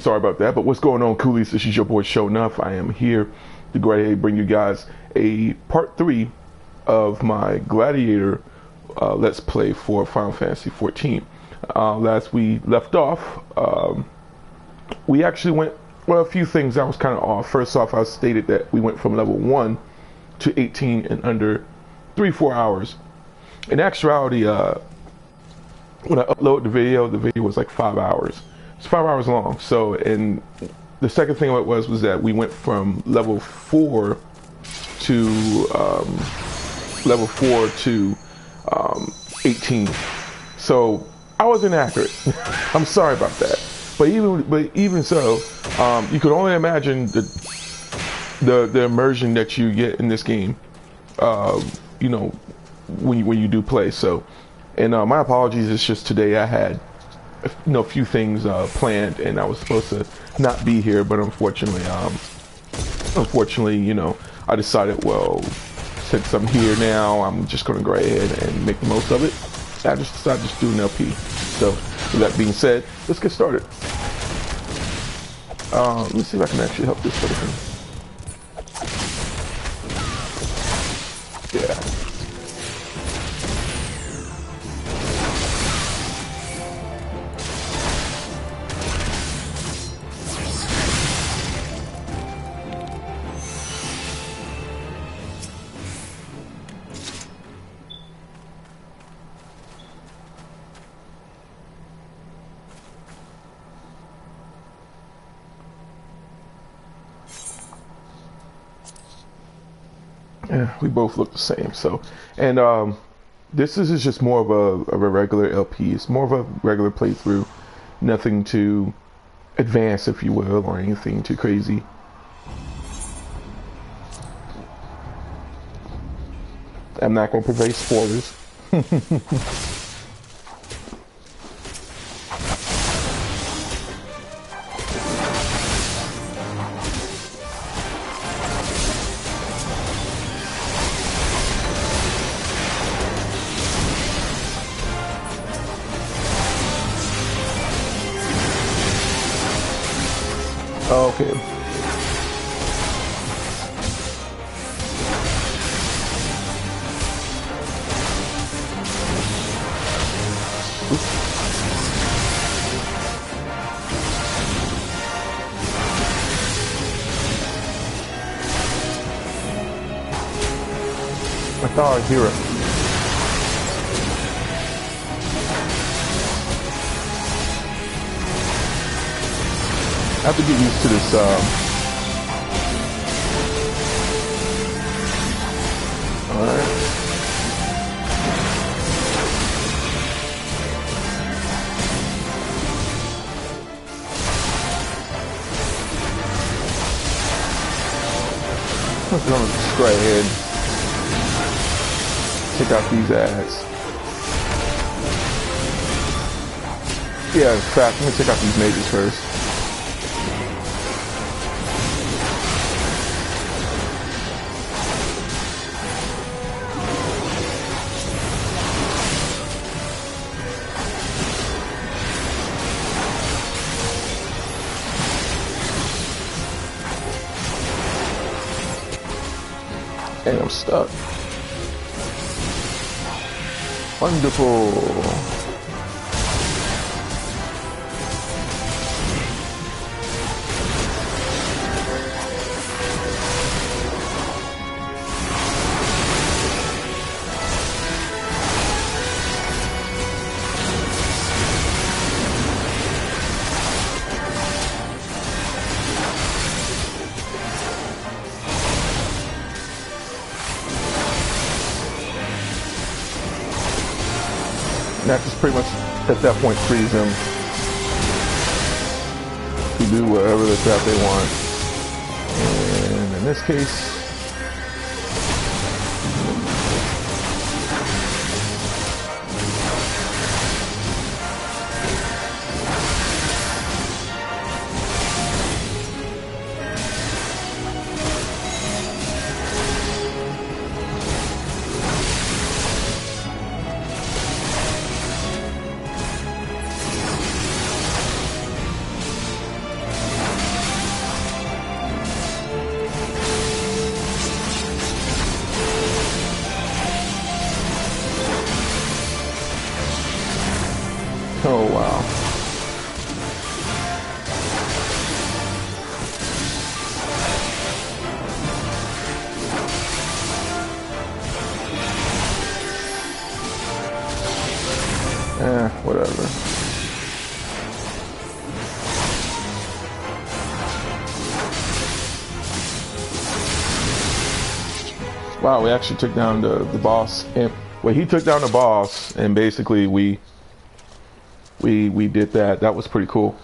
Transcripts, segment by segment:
Sorry about that, but what's going on, coolies? This is your boy Sho'Nuff. I am here to go ahead and bring you guys a part 3 of my Gladiator Let's Play for Final Fantasy XIV. Last we left off, we actually went, well, a few things I was kind of off. First off, I stated that we went from level 1 to 18 in under 3-4 hours. In actuality, when I uploaded the video was like 5 hours. It's 5 hours long. So, and the second thing was that we went from level 4 to 18. So I was inaccurate. I'm sorry about that. But even so, you could only imagine the immersion that you get in this game. You know, when you do play. So, and my apologies. It's just today I had a few things planned, and I was supposed to not be here, but unfortunately, you know, I decided, well, since I'm here now, I'm just going to go ahead and make the most of it. I just decided to do an LP. So, with that being said, let's get started. Let's see if I can actually help this person. Yeah. Yeah, we both look the same. So, and this is just more of a regular LP. It's more of a regular playthrough. Nothing too advanced, if you will, or anything too crazy. I'm not going to provide spoilers. Okay. Oops. I thought I'd hear it. I have to get used to this, alright. I'm gonna just go ahead, take out these ads. Yeah, in fact, let me take out these mages first. And I'm stuck. Wonderful. That just pretty much, at that point, frees them to do whatever the crap they want. And in this case, Whatever. Wow, we actually took down the boss. And well, he took down the boss, and basically we did that. That was pretty cool.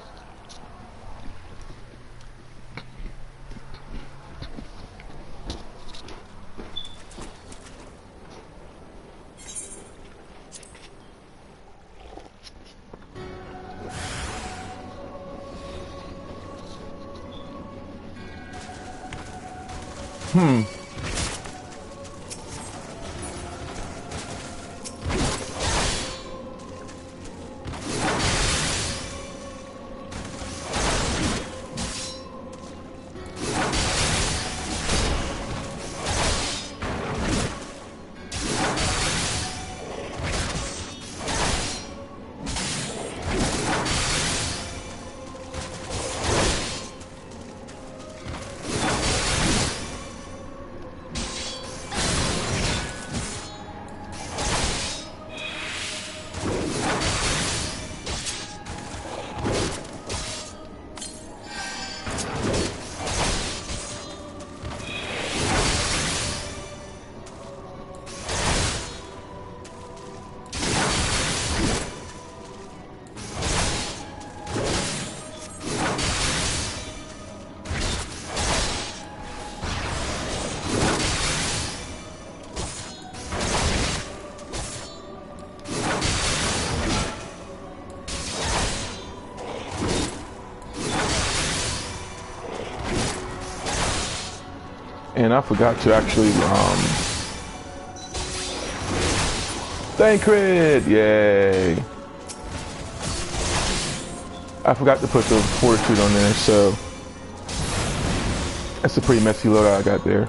And I forgot to actually, thank crit, yay. I forgot to put the fortitude on there, so that's a pretty messy loadout I got there.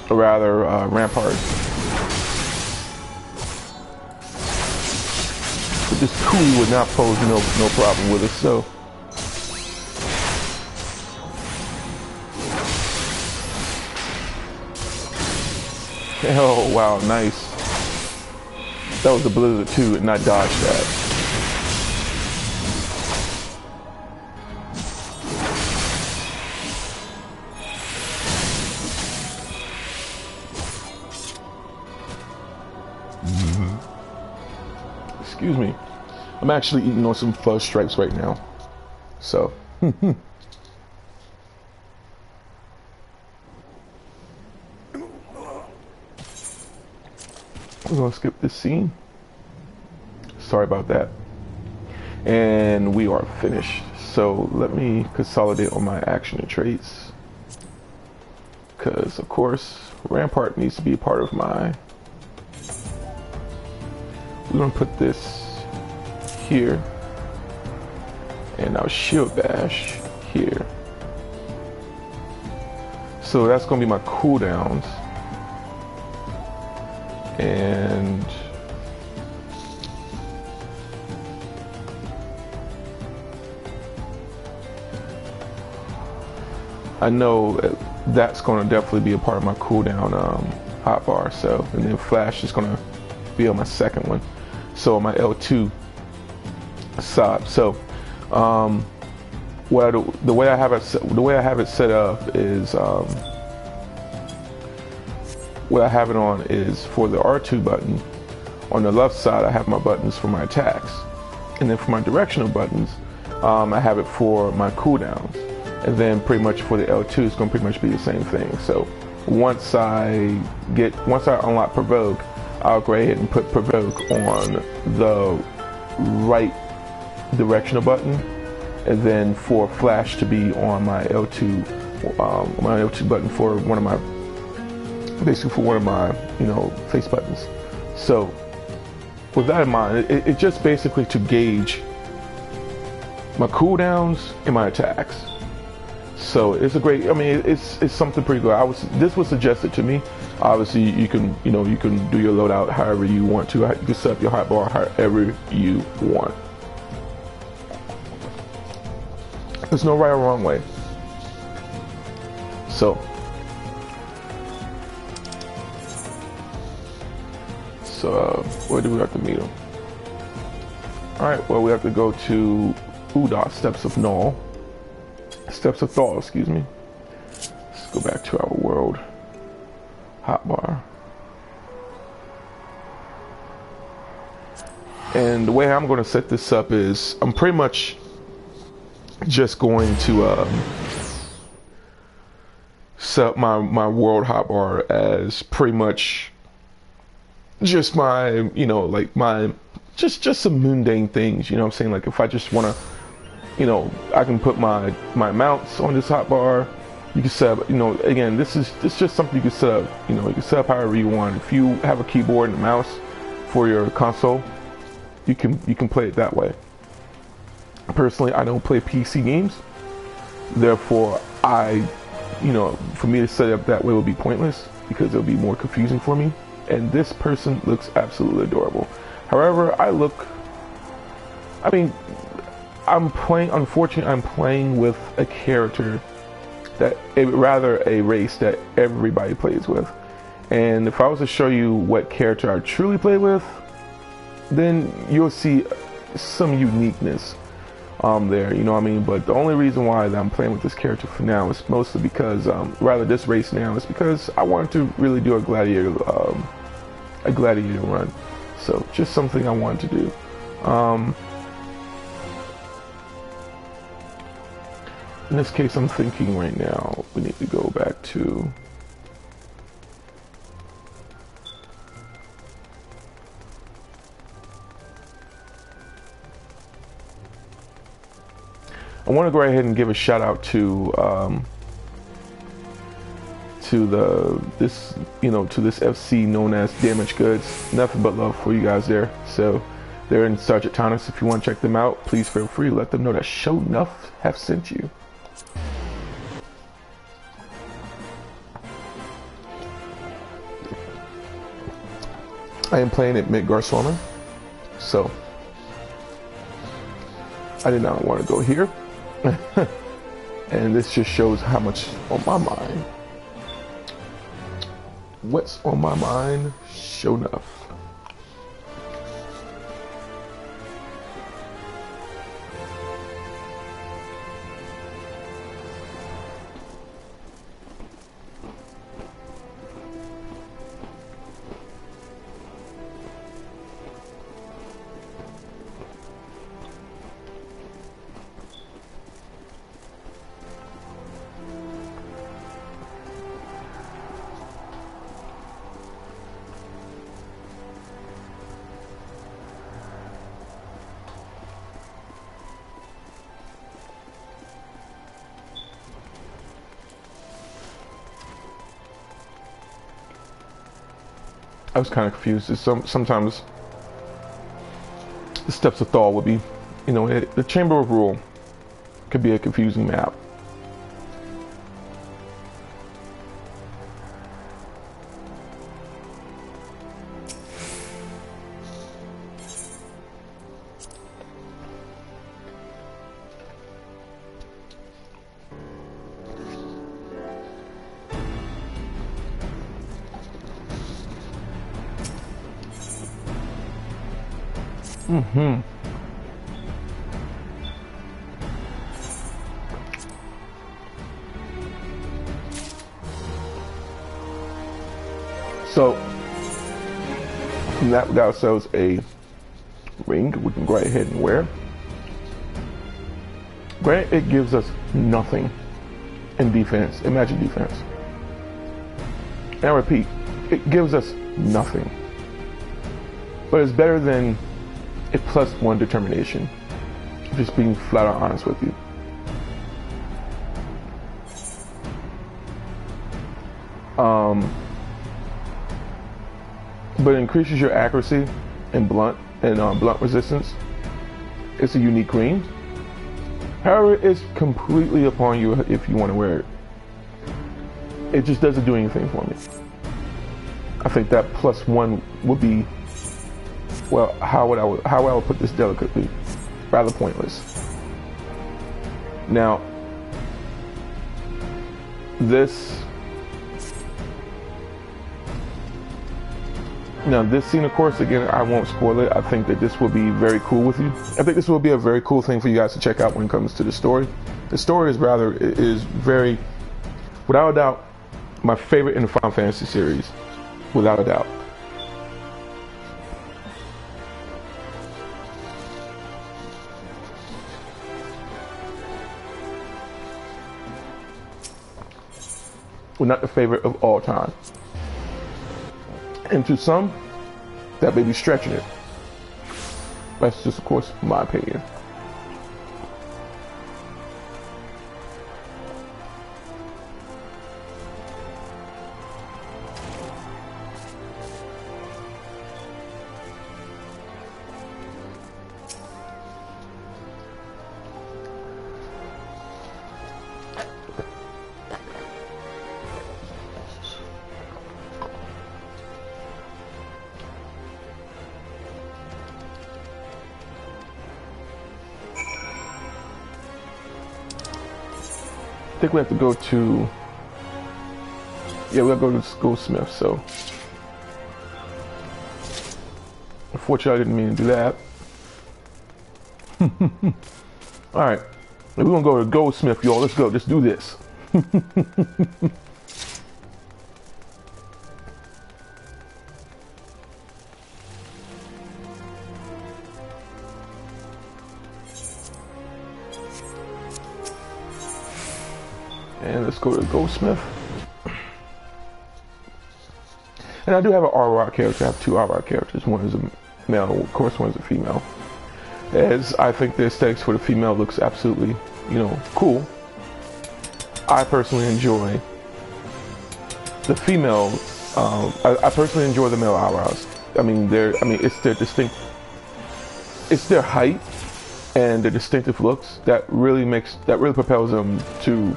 Or rather, rampart. But this coolie would not pose no problem with us, so. Oh wow, nice. That was a blizzard too, and I dodged that. Excuse me. I'm actually eating on some fuzz stripes right now. So. We're gonna skip this scene. Sorry about that. And we are finished. So let me consolidate on my action and traits. Because of course, Rampart needs to be a part of my... We're gonna put this here. And our shield bash here. So that's gonna be my cooldowns. And I know that's going to definitely be a part of my cooldown hotbar. So, and then flash is going to be on my second one. So on my L2 side. So what the way I have it set up is what I have it on is for the R2 button. On the left side, I have my buttons for my attacks. And then for my directional buttons, I have it for my cooldowns. And then pretty much for the L2, it's going to pretty much be the same thing. So once I unlock provoke, I'll go ahead and put provoke on the right directional button. And then for flash to be on my L2 button for one of my face buttons. So with that in mind, it's just basically to gauge my cooldowns and my attacks. So it's a great, I mean, it's something pretty good. This was suggested to me. Obviously you can do your loadout however you want to. You can set up your hotbar however you want. There's no right or wrong way. So where do we have to meet him? All right, well, we have to go to Uda, Steps of Null. Steps of Thal, excuse me. Let's go back to our world hotbar. And the way I'm going to set this up is I'm pretty much just going to set up my world hotbar as pretty much just my, you know, like my just some mundane things, you know what I'm saying? Like if I just want to, you know, I can put my mounts on this hotbar. You can set up, you know, again, this is just something you can set up, you know, you can set up however you want. If you have a keyboard and a mouse for your console, you can play it that way. Personally, I don't play PC games, therefore you know, for me to set it up that way would be pointless because it'll be more confusing for me. And this person looks absolutely adorable. However, unfortunately, I'm playing with a character rather a race that everybody plays with. And if I was to show you what character I truly play with, then you'll see some uniqueness there, you know what I mean? But the only reason why that I'm playing with this character for now is mostly because, rather this race now, is because I wanted to really do a gladiator run. So just something I wanted to do. In this case, I'm thinking right now we need to go back to I want to go ahead and give a shout out to this FC known as Damaged Goods. Nothing but love for you guys there. So they're in Sergeant Thomas. If you want to check them out, please feel free. Let them know that Sho'Nuff have sent you. I am playing at Midgar Swimmer, so I did not want to go here. And this just shows how much on my mind. What's on my mind? Sho'Nuff. I was kind of confused. Sometimes the Steps of Thal would be, you know, the Chamber of Rule could be a confusing map. So from that, we got ourselves a ring we can go ahead and wear. Granted, it gives us nothing in defense. Imagine defense. And I repeat, it gives us nothing. But it's better than a +1 determination. Just being flat out honest with you. But it increases your accuracy and blunt resistance. It's a unique ring. However, it's completely upon you if you want to wear it. It just doesn't do anything for me. I think that +1 would be, well, how I would put this delicately, rather pointless. Now, Now this scene, of course, again, I won't spoil it. I think that this will be very cool with you. I think this will be a very cool thing for you guys to check out when it comes to the story. The story is very, without a doubt, my favorite in the Final Fantasy series, without a doubt. Well, not the favorite of all time. And to some, that may be stretching it. That's just, of course, my opinion. I think we have to go to, yeah, we have to go to Goldsmith, so. Unfortunately, I didn't mean to do that. Alright, we're gonna go to Goldsmith, y'all. Let's go, let's do this. And let's go to Goldsmith. And I do have an R-Rock character. I have two R-Rock characters. One is a male, of course, one is a female. As I think the aesthetics for the female looks absolutely, you know, cool. I personally enjoy the female. I personally enjoy the male eyebrows. I mean, it's their distinct. It's their height and the distinctive looks that really propels them to.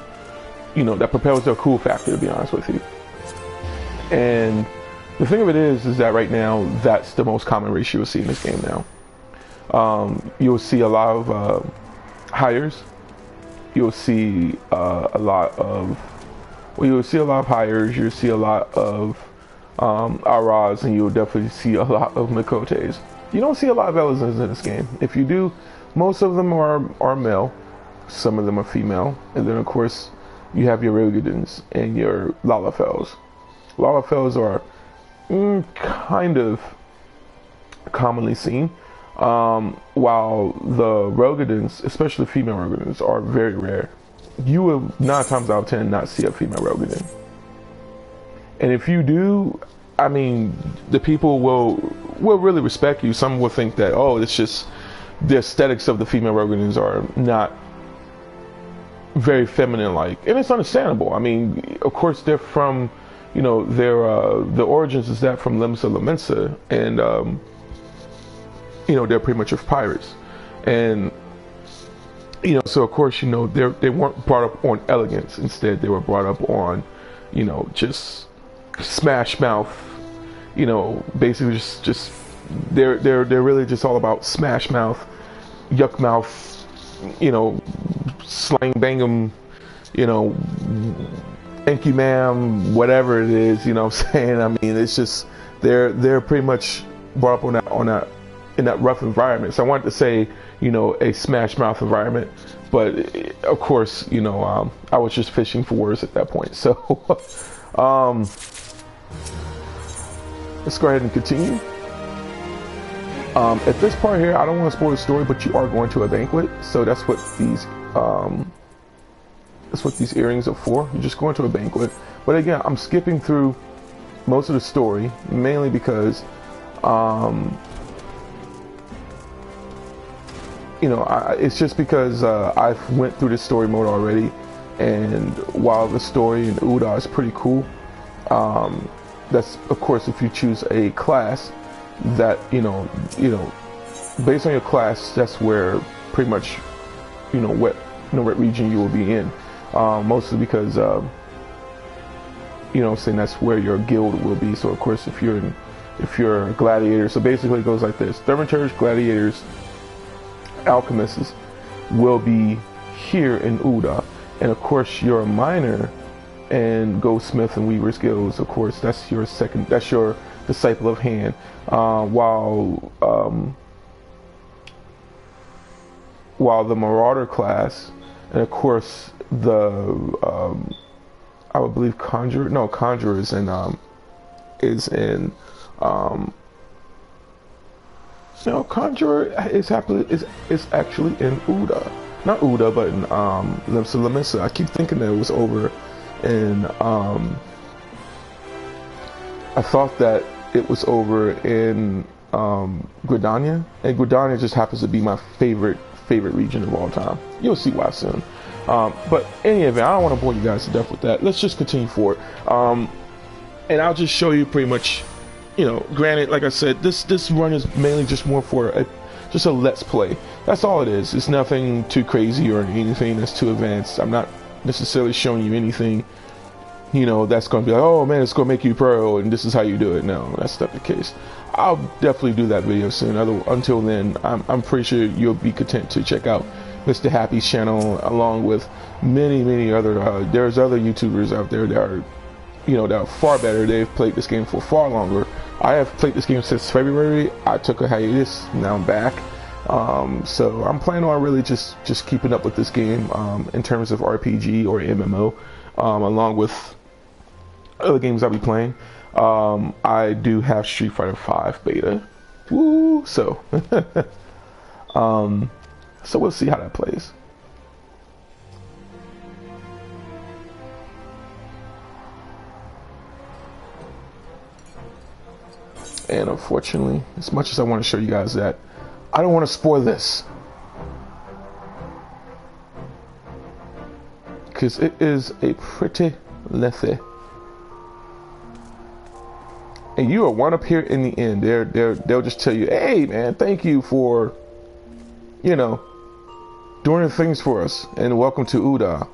You know, that propels their cool factor, to be honest with you. And the thing of it is that right now, that's the most common race you'll see in this game now. You'll see a lot of hires. You'll see a lot of hires. You'll see a lot of Aras, and you'll definitely see a lot of Mikotes. You don't see a lot of Elizans in this game. If you do, most of them are male. Some of them are female. And then, of course, you have your Rogadins and your Lalafels. Lalafels are kind of commonly seen, while the Rogadins, especially female Rogadins, are very rare. You will 9 times out of 10 not see a female Rogadin. And if you do, I mean, the people will really respect you. Some will think that, oh, it's just the aesthetics of the female Rogadins are not very feminine like, and it's understandable. I mean, of course, they're from, you know, the origins is that from Lemsa Lamensa, and you know, they're pretty much of pirates, and you know, so of course, you know, they weren't brought up on elegance. Instead, they were brought up on, you know, just smash mouth. You know, basically just they're really just all about smash mouth, yuck mouth. You know, slang bangum, you know, thank you ma'am, whatever it is, you know what I'm saying? I mean, it's just they're pretty much brought up on that in that rough environment. So I wanted to say, you know, a smash mouth environment, but of course, you know, I was just fishing for words at that point. So let's go ahead and continue. At this part here, I don't want to spoil the story, but you are going to a banquet, so that's what these earrings are for. You're just going to a banquet. But again, I'm skipping through most of the story, mainly because, you know, it's just because I've went through this story mode already, and while the story in Uda is pretty cool, that's of course if you choose a class that you know based on your class, that's where pretty much what region you will be in, mostly because saying that's where your guild will be. So of course if you're a gladiator, so basically it goes like this: Thermiturs, gladiators, alchemists will be here in Uda, and of course your miner and goldsmith and weaver's guilds, of course that's your Disciple of Hand, while the Marauder class, and of course the I would believe Conjurer is in Conjurer is actually in Uda. Not Uda, but in Limsa Lamissa. I keep thinking that it was over in I thought that it was over in Gridania, and Gridania just happens to be my favorite region of all time. You'll see why soon. But in any event, I don't want to bore you guys to death with that. Let's just continue forward. And I'll just show you pretty much, granted, like I said, this run is mainly just more for just a let's play. That's all it is. It's nothing too crazy or anything that's too advanced. I'm not necessarily showing you anything, that's going to be like, oh man, it's going to make you pro and this is how you do it. No, that's not the case. I'll definitely do that video soon. Until then, I'm pretty sure you'll be content to check out Mr. Happy's channel, along with many other. There's other YouTubers out there that are, that are far better. They've played this game for far longer. I have played this game since February. I took a hiatus. Now I'm back. So I'm planning on really just keeping up with this game in terms of RPG or MMO, along with other games I'll be playing. I do have Street Fighter V beta. Woo! So, so we'll see how that plays. And unfortunately, as much as I want to show you guys that, I don't want to spoil this, because it is a pretty lengthy. And you are one up here in the end. They'll just tell you, hey man, thank you for, doing things for us, and welcome to Uda.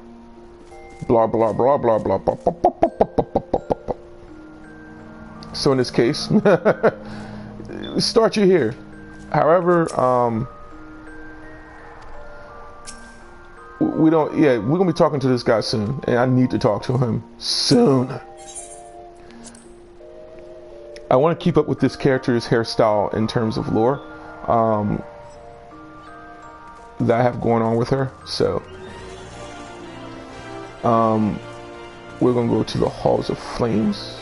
Blah blah blah blah blah blah blah blah blah blah blah blah. So in this case, start you here. However, we're gonna be talking to this guy soon, and I need to talk to him soon. I want to keep up with this character's hairstyle in terms of lore that I have going on with her. So we're gonna go to the Halls of Flames.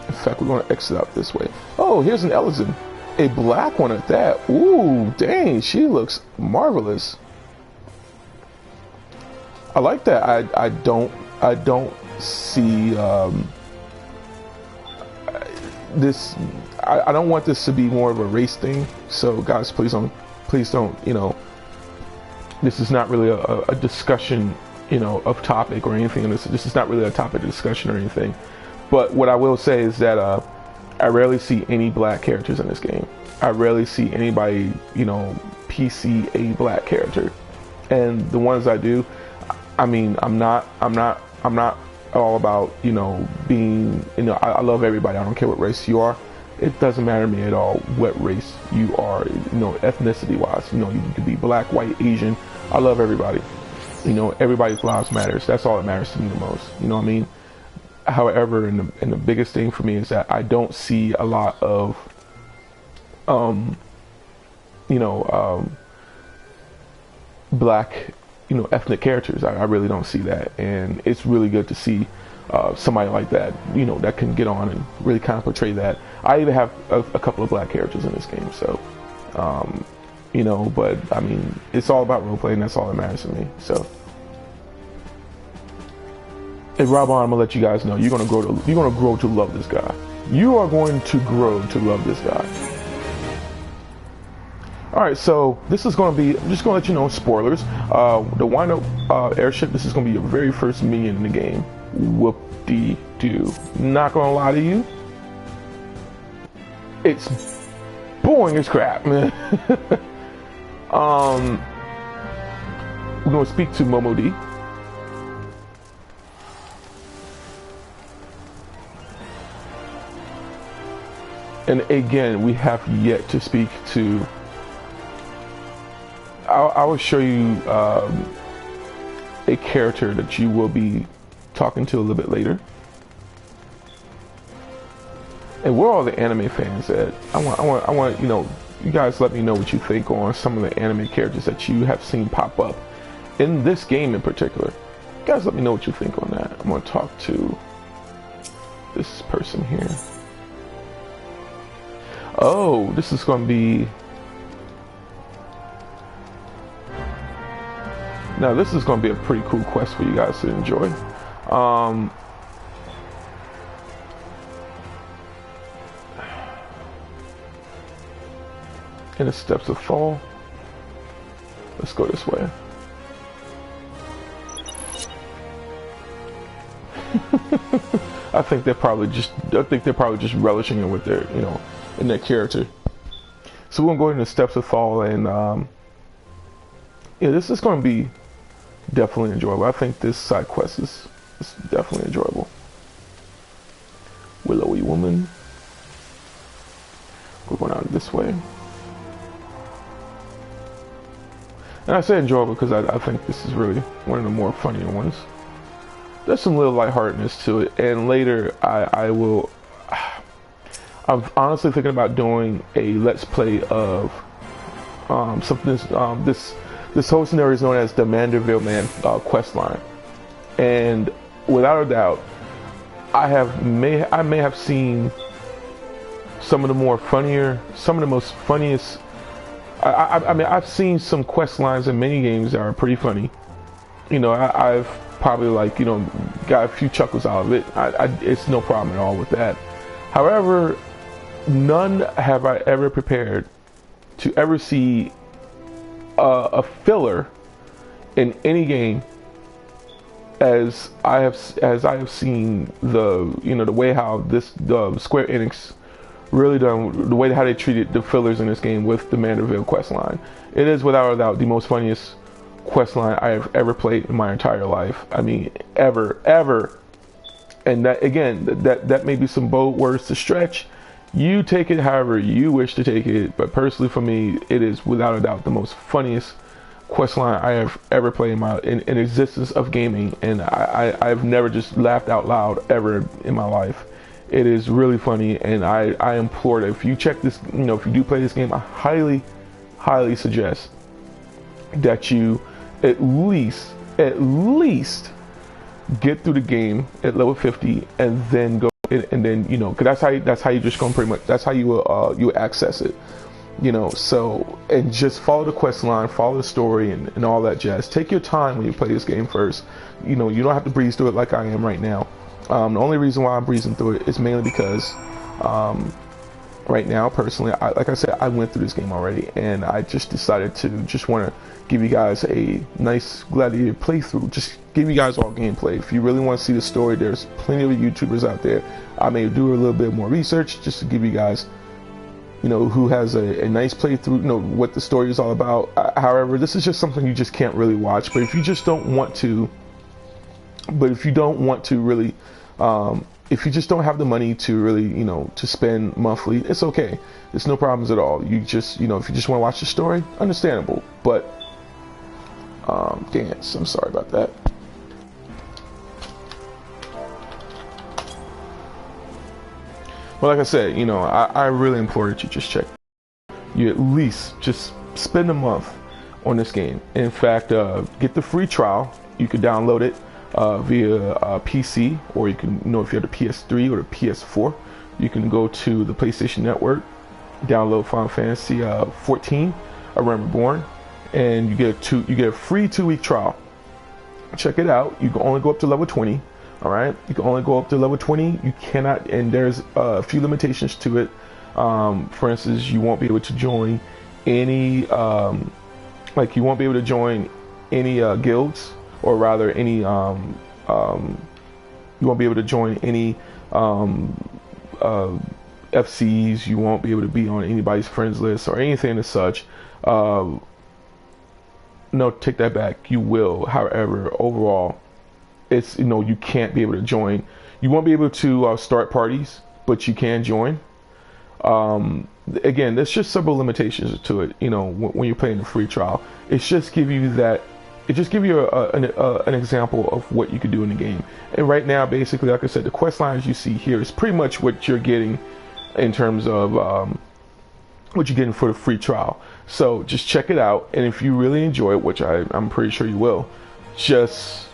In fact, we're gonna exit out this way. Oh, here's an Elezen, a black one at that. Ooh, dang, she looks marvelous. I like that. I don't see this. I don't want this to be more of a race thing. So guys, please don't. This is not really a discussion, of topic or anything. This is not really a topic of discussion or anything. But what I will say is that I rarely see any black characters in this game. I rarely see anybody, PC a black character. And the ones I do, I mean, I'm not all about, being, I love everybody. I don't care what race you are. It doesn't matter to me at all what race you are, ethnicity wise. You could be black, white, Asian. I love everybody. Everybody's lives matters. That's all that matters to me the most. You know what I mean? However, and the biggest thing for me is that I don't see a lot of, black, ethnic characters. I really don't see that, and it's really good to see somebody like that, that can get on and really kind of portray that. I even have a couple of black characters in this game, so, but I mean, it's all about role playing. That's all that matters to me. So. Hey, Rob, I'm gonna let you guys know you're gonna grow to love this guy. You are going to grow to love this guy. All right, so this is gonna be. I'm just gonna let you know, spoilers. The wind-up airship. This is gonna be your very first minion in the game. Whoop-de-doo. Not gonna lie to you, it's boring as crap, man. We're gonna speak to Momo D. And again, we have yet to speak to. I will show you a character that you will be talking to a little bit later. And where are all the anime fans at? I want, you know, you guys let me know what you think on some of the anime characters that you have seen pop up in this game in particular. You guys let me know what you think on that. I'm going to talk to this person here. Oh, this is going to be... Now, this is going to be a pretty cool quest for you guys to enjoy. In the steps of fall. Let's go this way. I think they're probably just relishing it with their, you know, in their character. So we're gonna go into the steps of fall, and yeah, this is gonna be definitely enjoyable. I think this side quest is definitely enjoyable. Willowy woman. We're going out this way. And I say enjoyable because I think this is really one of the more funnier ones. There's some little lightheartedness to it, and later I'm honestly thinking about doing a let's play of something. This whole scenario is known as the Manderville Man quest line, and without a doubt, I may have seen some of the most funniest. I mean, I've seen some quest lines in many games that are pretty funny. You know, I've probably, like, you know, got a few chuckles out of it. It's no problem at all with that. However, none have I ever prepared to ever see a filler in any game as I have seen the way how the Square Enix really done, the way how they treated the fillers in this game with the Manderville quest line. It is without a doubt the most funniest quest line I have ever played in my entire life. I mean, ever. And that, again, that may be some bold words to stretch. You take it however you wish to take it, but personally for me, it is without a doubt the most funniest quest line I have ever played in existence of gaming, and I've never just laughed out loud ever in my life. It is really funny, and I implore that if you check this, you know, if you do play this game, I highly suggest that you at least get through the game at level 50 and then go and then, you know, because that's how you just going pretty much, that's how you you access it, you know. So, and just follow the quest line, follow the story, and all that jazz. Take your time when you play this game first. You know, you don't have to breeze through it like I am right now. The only reason why I'm breezing through it is mainly because right now, personally, like I said, I went through this game already, and I just decided to just want to give you guys a nice Gladiator playthrough. Just give you guys all gameplay. If you really want to see the story, there's plenty of YouTubers out there. I may do a little bit more research just to give you guys, you know, who has a nice playthrough, you know, what the story is all about. However, this is just something you just can't really watch. But if you just don't want to, really, if you just don't have the money to really, you know, to spend monthly, it's okay. There's no problems at all. You just, you know, if you just want to watch the story, understandable. But dance, I'm sorry about that. But like I said, you know, I really implore that you just check. You at least just spend a month on this game. In fact, get the free trial. You could download it via PC, or you can, you know, if you have the PS3 or the PS4, you can go to the PlayStation Network, download Final Fantasy 14, A Realm Reborn, and you get a free 2-week trial. Check it out. You can only go up to level 20. All right, you can only go up to level 20. You cannot, and there's a few limitations to it. For instance, you won't be able to join any guilds, or rather any you won't be able to join any FCs. You won't be able to be on anybody's friends list or anything as such. No, take that back. You will, however, overall, it's, you know, you can't be able to join. You won't be able to start parties, but you can join. Again, there's just several limitations to it. You know, when you're playing the free trial, it's just give you that. It just give you an example of what you could do in the game. And right now, basically, like I said, the quest lines you see here is pretty much what you're getting in terms of what you're getting for the free trial. So just check it out, and if you really enjoy it, which I'm pretty sure you will, just,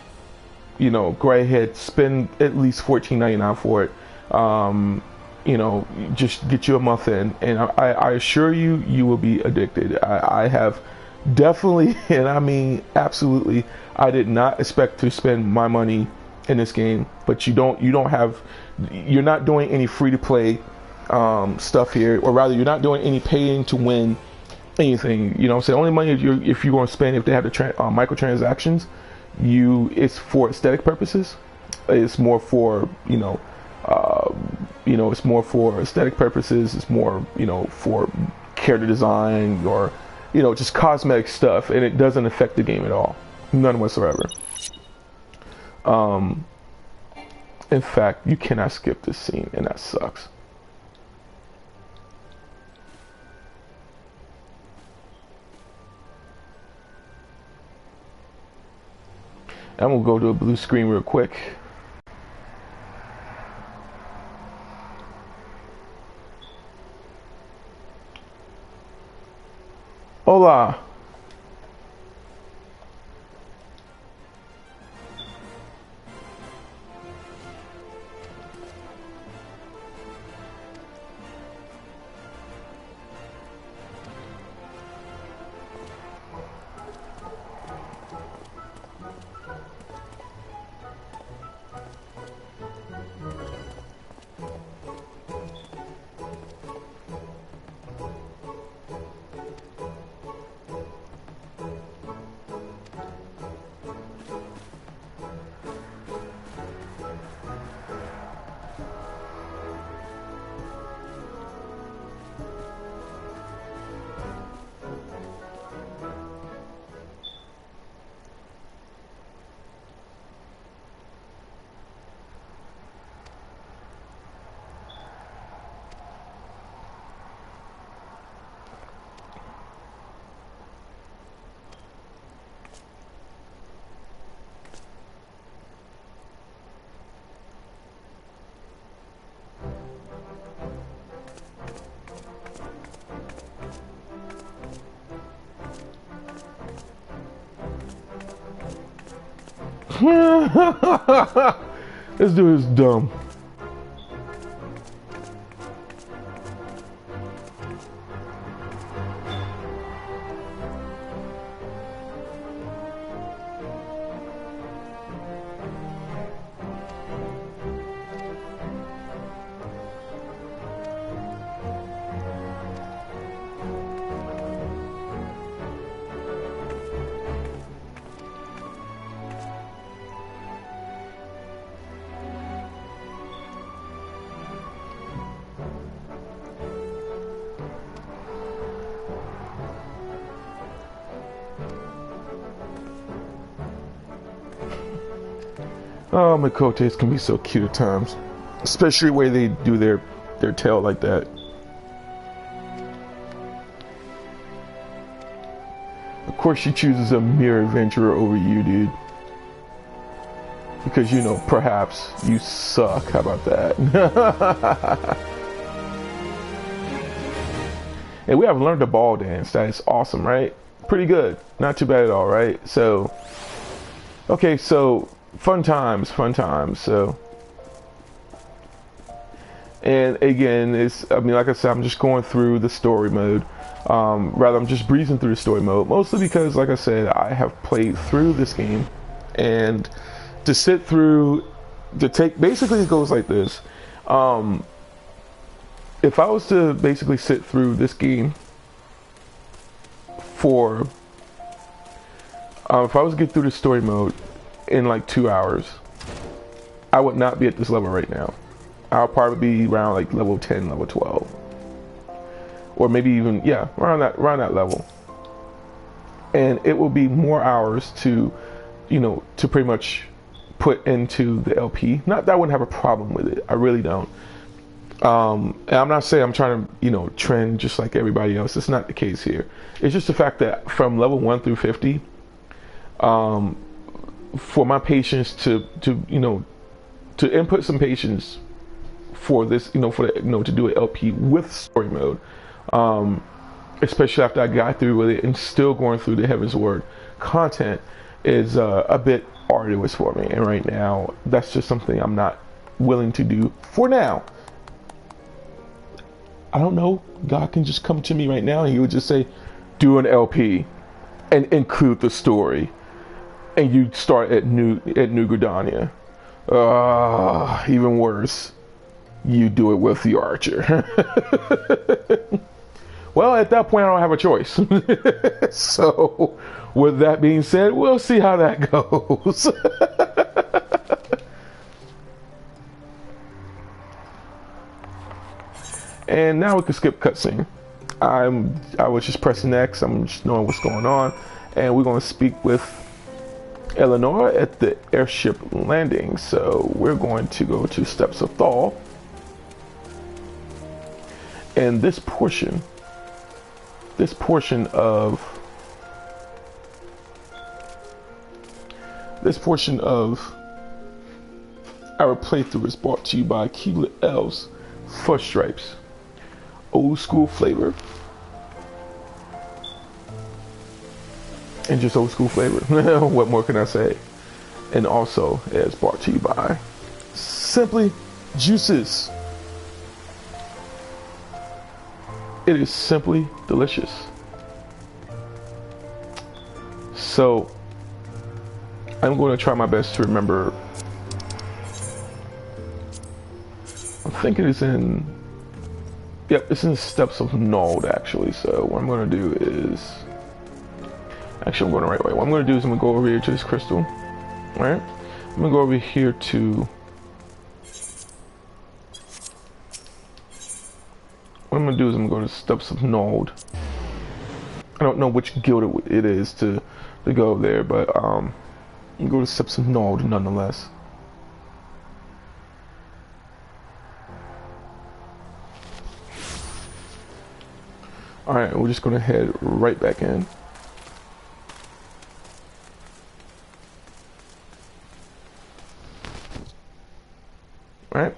you know, go ahead, spend at least $14.99 for it. You know, just get you a month in, and I assure you, you will be addicted. I have definitely, and I mean absolutely, I did not expect to spend my money in this game, but you're not doing any free to play stuff here, or rather, you're not doing any paying to win anything. You know what I'm saying? Only money if you're going to spend, if they have the microtransactions, it's for aesthetic purposes. It's more for, it's more for aesthetic purposes. It's more, for character design, or, just cosmetic stuff, and it doesn't affect the game at all. None whatsoever. In fact, you cannot skip this scene, and that sucks. I'm gonna go to a blue screen real quick. Hola. This dude is dumb. Oh, Mikotes can be so cute at times, especially the way they do their tail like that. Of course, she chooses a mere adventurer over you, dude, because perhaps you suck. How about that? And we haven't learned the ball dance. That is awesome, right? Pretty good. Not too bad at all, right? So, okay, so. Fun times. So, and again, like I said, I'm just going through the story mode. Rather, I'm just breezing through the story mode, mostly because, like I said, I have played through this game, and to sit through, basically it goes like this. If I was to basically sit through this game if I was to get through the story mode in like 2 hours, I would not be at this level right now. I'll probably be around like level 10, level 12, or maybe even around that level. And it will be more hours to pretty much put into the LP. Not that I wouldn't have a problem with it. I really don't. And I'm not saying I'm trying to trend just like everybody else. It's not the case here. It's just the fact that from level 1 through 50, for my patience to input some patience for this, for the, to do an LP with story mode, especially after I got through with it and still going through the Heaven's Word content is a bit arduous for me. And right now, that's just something I'm not willing to do for now. I don't know. God can just come to me right now and He would just say, do an LP and include the story, and you start at New Gridania. Even worse, you do it with the Archer. Well, at that point, I don't have a choice. So, with that being said, we'll see how that goes. And now we can skip cutscene. I was just pressing X. I'm just knowing what's going on, and we're going to speak with Eleanor at the airship landing. So we're going to go to Steps of Thal, and this portion of our playthrough is brought to you by Keebler Elves Fudge Stripes. Old school flavor. And just old school flavor. What more can I say? And also, it's brought to you by Simply Juices. It is simply delicious. So, I'm going to try my best to remember. I think it is in... Yep, it's in Steps of Nald, actually. So what I'm going to do is... Actually, I'm going the right way. What I'm going to do is I'm going to go over here to this crystal. Alright? I'm going to go over here to... What I'm going to do is I'm going to go to Steps of Nald. I don't know which guild it is to go there, but I'm going to go to Steps of Nald nonetheless. Alright, we're just going to head right back in. Alright.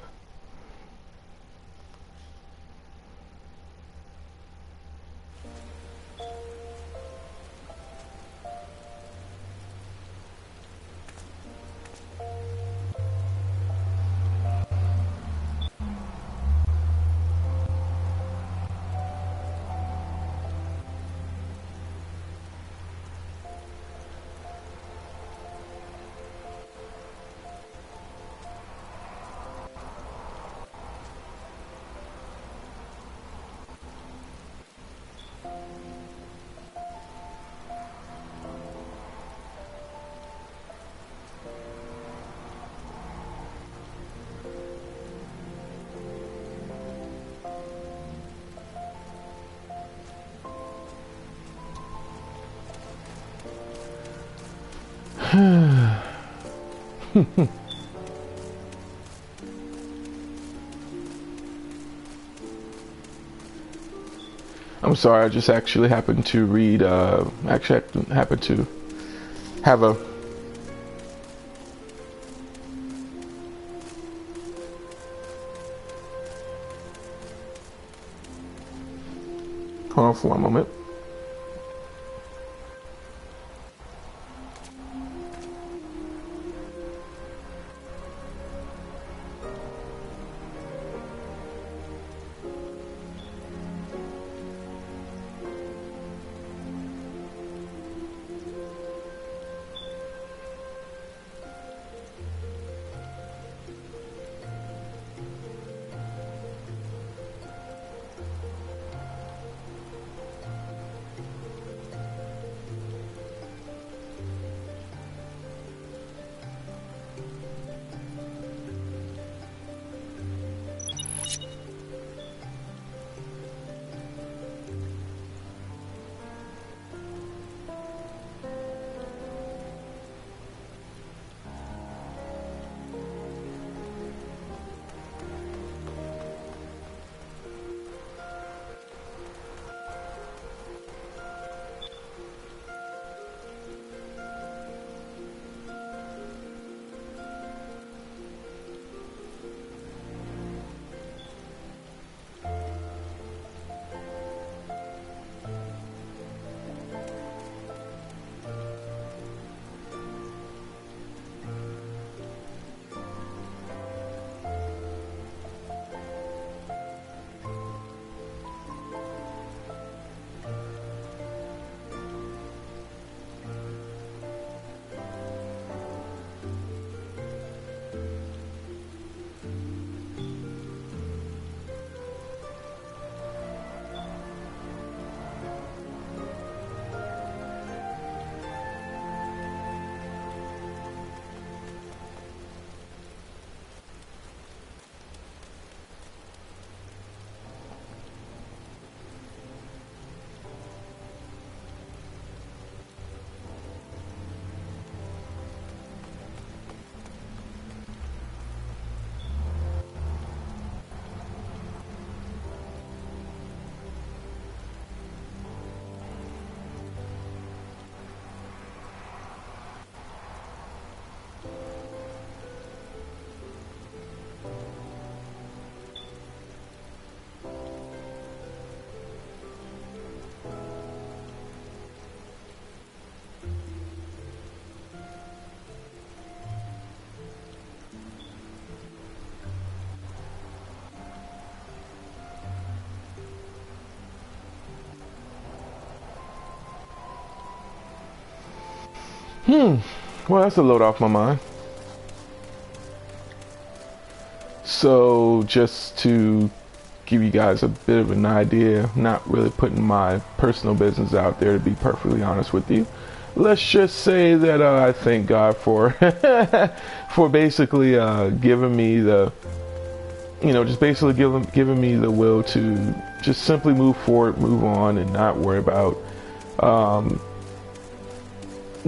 I'm sorry, I just actually happened to read, happened to have a... Hold on for one moment. Well, that's a load off my mind. So just to give you guys a bit of an idea, not really putting my personal business out there, to be perfectly honest with you, let's just say that I thank God for for basically giving me the, just basically giving me the will to just simply move forward, move on, and not worry about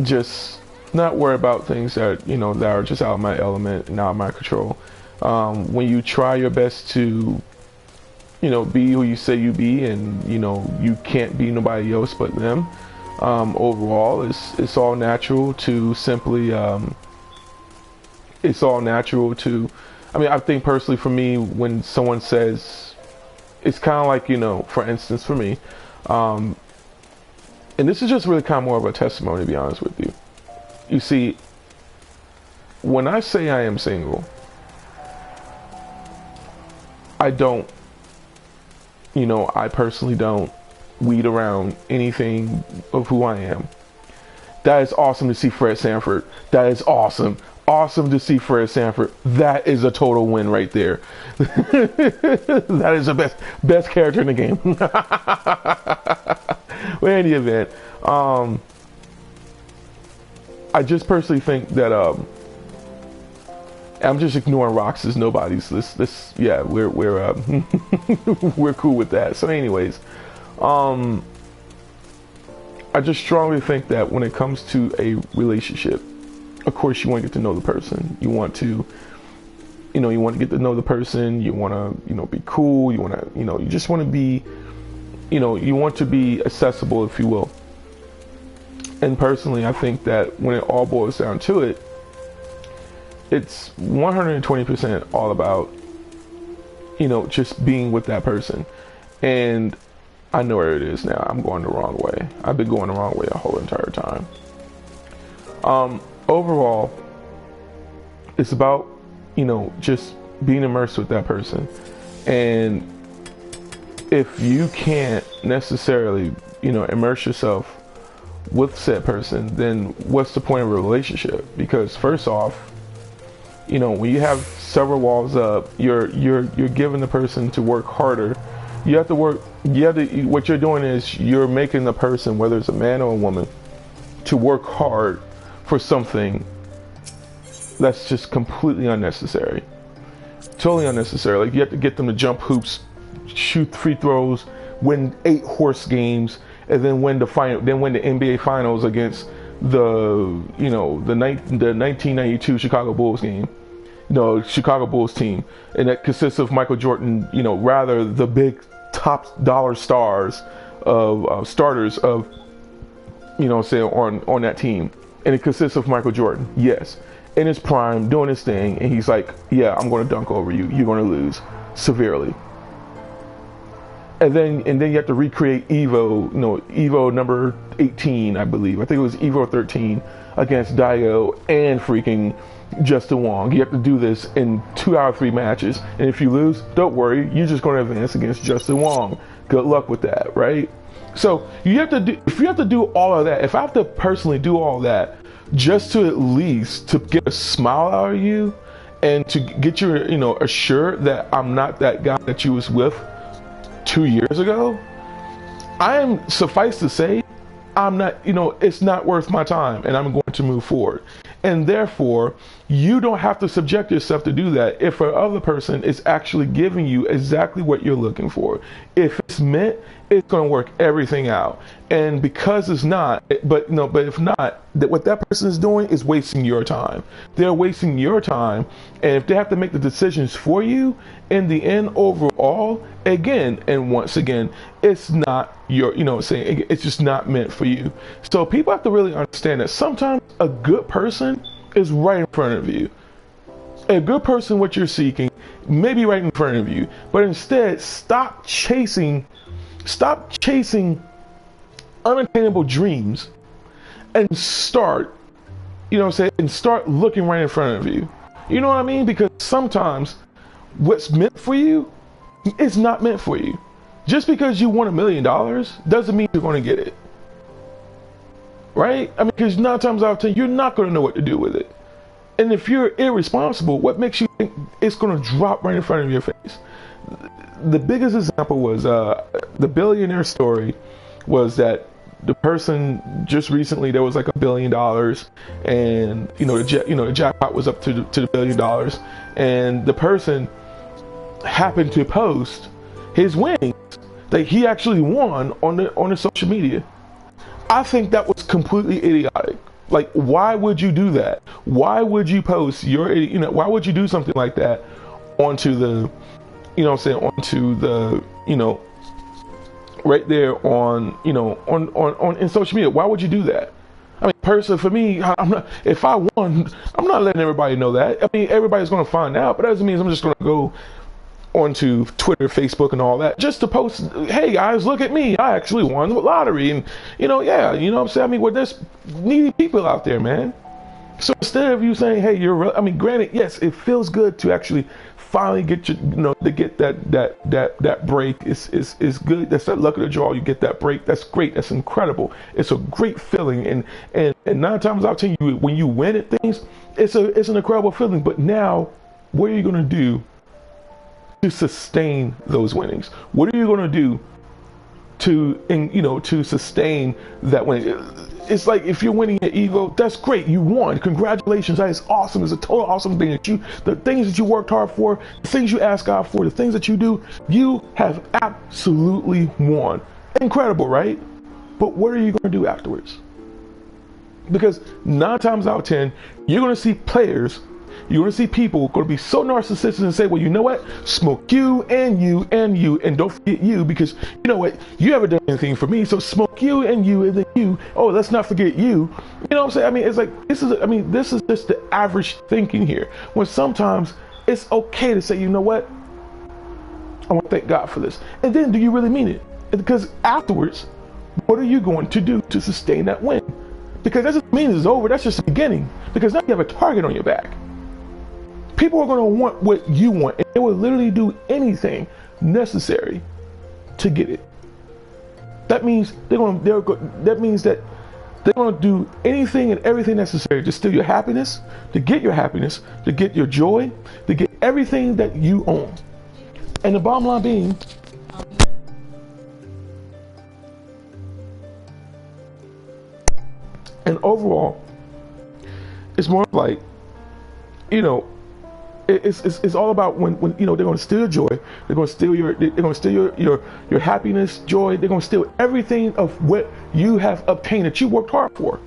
just not worry about things that that are just out of my element and out of my control. When you try your best to be who you say you be, and you can't be nobody else but them, overall it's all natural to simply it's all natural to, I think personally for me, when someone says, it's kind of like, for instance for me, and this is just really kind of more of a testimony, to be honest with you. You see, when I say I am single, I don't, I personally don't weed around anything of who I am. That is awesome to see Fred Sanford. That is awesome. Awesome to see Fred Sanford. That is a total win right there. That is the best character in the game. Well, in any event, I just personally think that I'm just ignoring rocks as nobody's. Yeah, we're we're cool with that. So, anyways, I just strongly think that when it comes to a relationship, of course, you want to get to know the person. You want to, you want to get to know the person. You want to, be cool. You want to, you just want to be, you want to be accessible, if you will. And personally, I think that when it all boils down to it, it's 120% all about, just being with that person. And I know where it is now. I'm going the wrong way. I've been going the wrong way the whole entire time. Overall, it's about, just being immersed with that person. And if you can't necessarily, immerse yourself with said person, then what's the point of a relationship? Because first off, when you have several walls up, you're giving the person to work harder. You have to work. What you're doing is you're making the person, whether it's a man or a woman, to work hard for something that's just completely unnecessary. Totally unnecessary. Like, you have to get them to jump hoops, shoot free throws, win 8 horse games, and then win the NBA Finals against the 1992 Chicago Bulls game. Chicago Bulls team, and that consists of Michael Jordan, rather the big top dollar stars of starters of, say on that team. And it consists of Michael Jordan, yes, in his prime, doing his thing, and he's like, yeah, I'm going to dunk over you. You're going to lose severely. And then you have to recreate Evo number 18, I believe. I think it was Evo 13 against Dio and freaking Justin Wong. You have to do this in 2 out of 3 matches. And if you lose, don't worry, you're just going to advance against Justin Wong. Good luck with that, right? So if you have to do all of that, if I have to personally do all that just to at least to get a smile out of you and to get you, assured that I'm not that guy that you was with 2 years ago, suffice to say, I'm not, it's not worth my time, and I'm going to move forward. And therefore, you don't have to subject yourself to do that if the other person is actually giving you exactly what you're looking for. If it's meant, it's going to work everything out. And because it's not, but if not, that what that person is doing is wasting your time. They're wasting your time, and if they have to make the decisions for you, in the end, overall, again, and once again, it's not your, it's just not meant for you. So people have to really understand that sometimes a good person is right in front of you. A good person, what you're seeking, may be right in front of you, but instead, stop chasing unattainable dreams and start, and start looking right in front of you. You know what I mean? Because sometimes what's meant for you is not meant for you. Just because you want $1 million doesn't mean you're going to get it. right? I mean, because 9 times out of 10, you're not going to know what to do with it. And if you're irresponsible, what makes you think it's going to drop right in front of your face? The biggest example was the billionaire story was that the person just recently, there was like $1 billion, and the jackpot was up to the $1 billion, and the person happened to post his winnings that he actually won on the social media. I think that was completely idiotic. Like, why would you do that? Why would you post why would you do something like that onto the, onto the, right there on, on in social media? Why would you do that? I mean, personally, for me, if I won, I'm not letting everybody know that. I mean, everybody's going to find out, but that doesn't mean I'm just going to go onto Twitter, Facebook, and all that just to post, hey guys, look at me, I actually won the lottery. And what I'm saying? I mean, there's needy people out there, man. So instead of you saying, hey, granted, yes, it feels good to actually finally get to get that break. It's good. That's that luck of the draw. You get that break. That's great. That's incredible. It's a great feeling. And 9 times out of 10, when you win at things, it's an incredible feeling. But now, what are you gonna do to sustain those winnings? What are you going to do to sustain that win? It's like, if you're winning at Evo, that's great, you won, congratulations, that is awesome. It's a total awesome thing the things that you worked hard for, the things you ask God for, the things that you do, you have absolutely won. Incredible, right? But what are you going to do afterwards? Because 9 times out of 10, you're going to see players, you're going to see people going to be so narcissistic and say, well, you know what? Smoke you and you and you, and don't forget you, because you know what? You haven't done anything for me, so smoke you and you and then you. Oh, let's not forget you. You know what I'm saying? I mean, it's like, this is just the average thinking here. When sometimes it's okay to say, you know what? I want to thank God for this. And then, do you really mean it? Because afterwards, what are you going to do to sustain that win? Because that doesn't mean it's over. That's just the beginning. Because now you have a target on your back. People are going to want what you want, and they will literally do anything necessary to get it. That means that means that they're going to do anything and everything necessary to steal your happiness, to get your joy, to get everything that you own. And the bottom line being, and overall, it's more like, it's all about when they're going to steal your joy, they're going to steal your happiness, joy. They're going to steal everything of what you have obtained, that you worked hard for.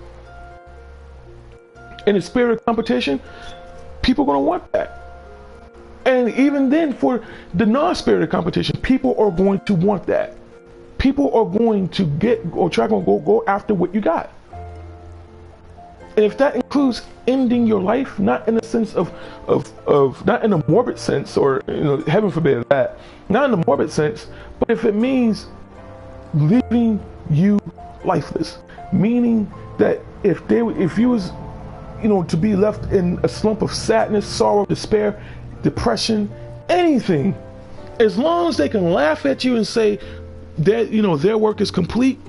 In the spirit of competition, people are going to want that. And even then, for the non-spirit of competition, people are going to want that. People are going to go after what you got. And if that includes ending your life, not in a sense of not in a morbid sense, or heaven forbid that, not in a morbid sense, but if it means leaving you lifeless, meaning that if you was to be left in a slump of sadness, sorrow, despair, depression, anything, as long as they can laugh at you and say that their work is complete,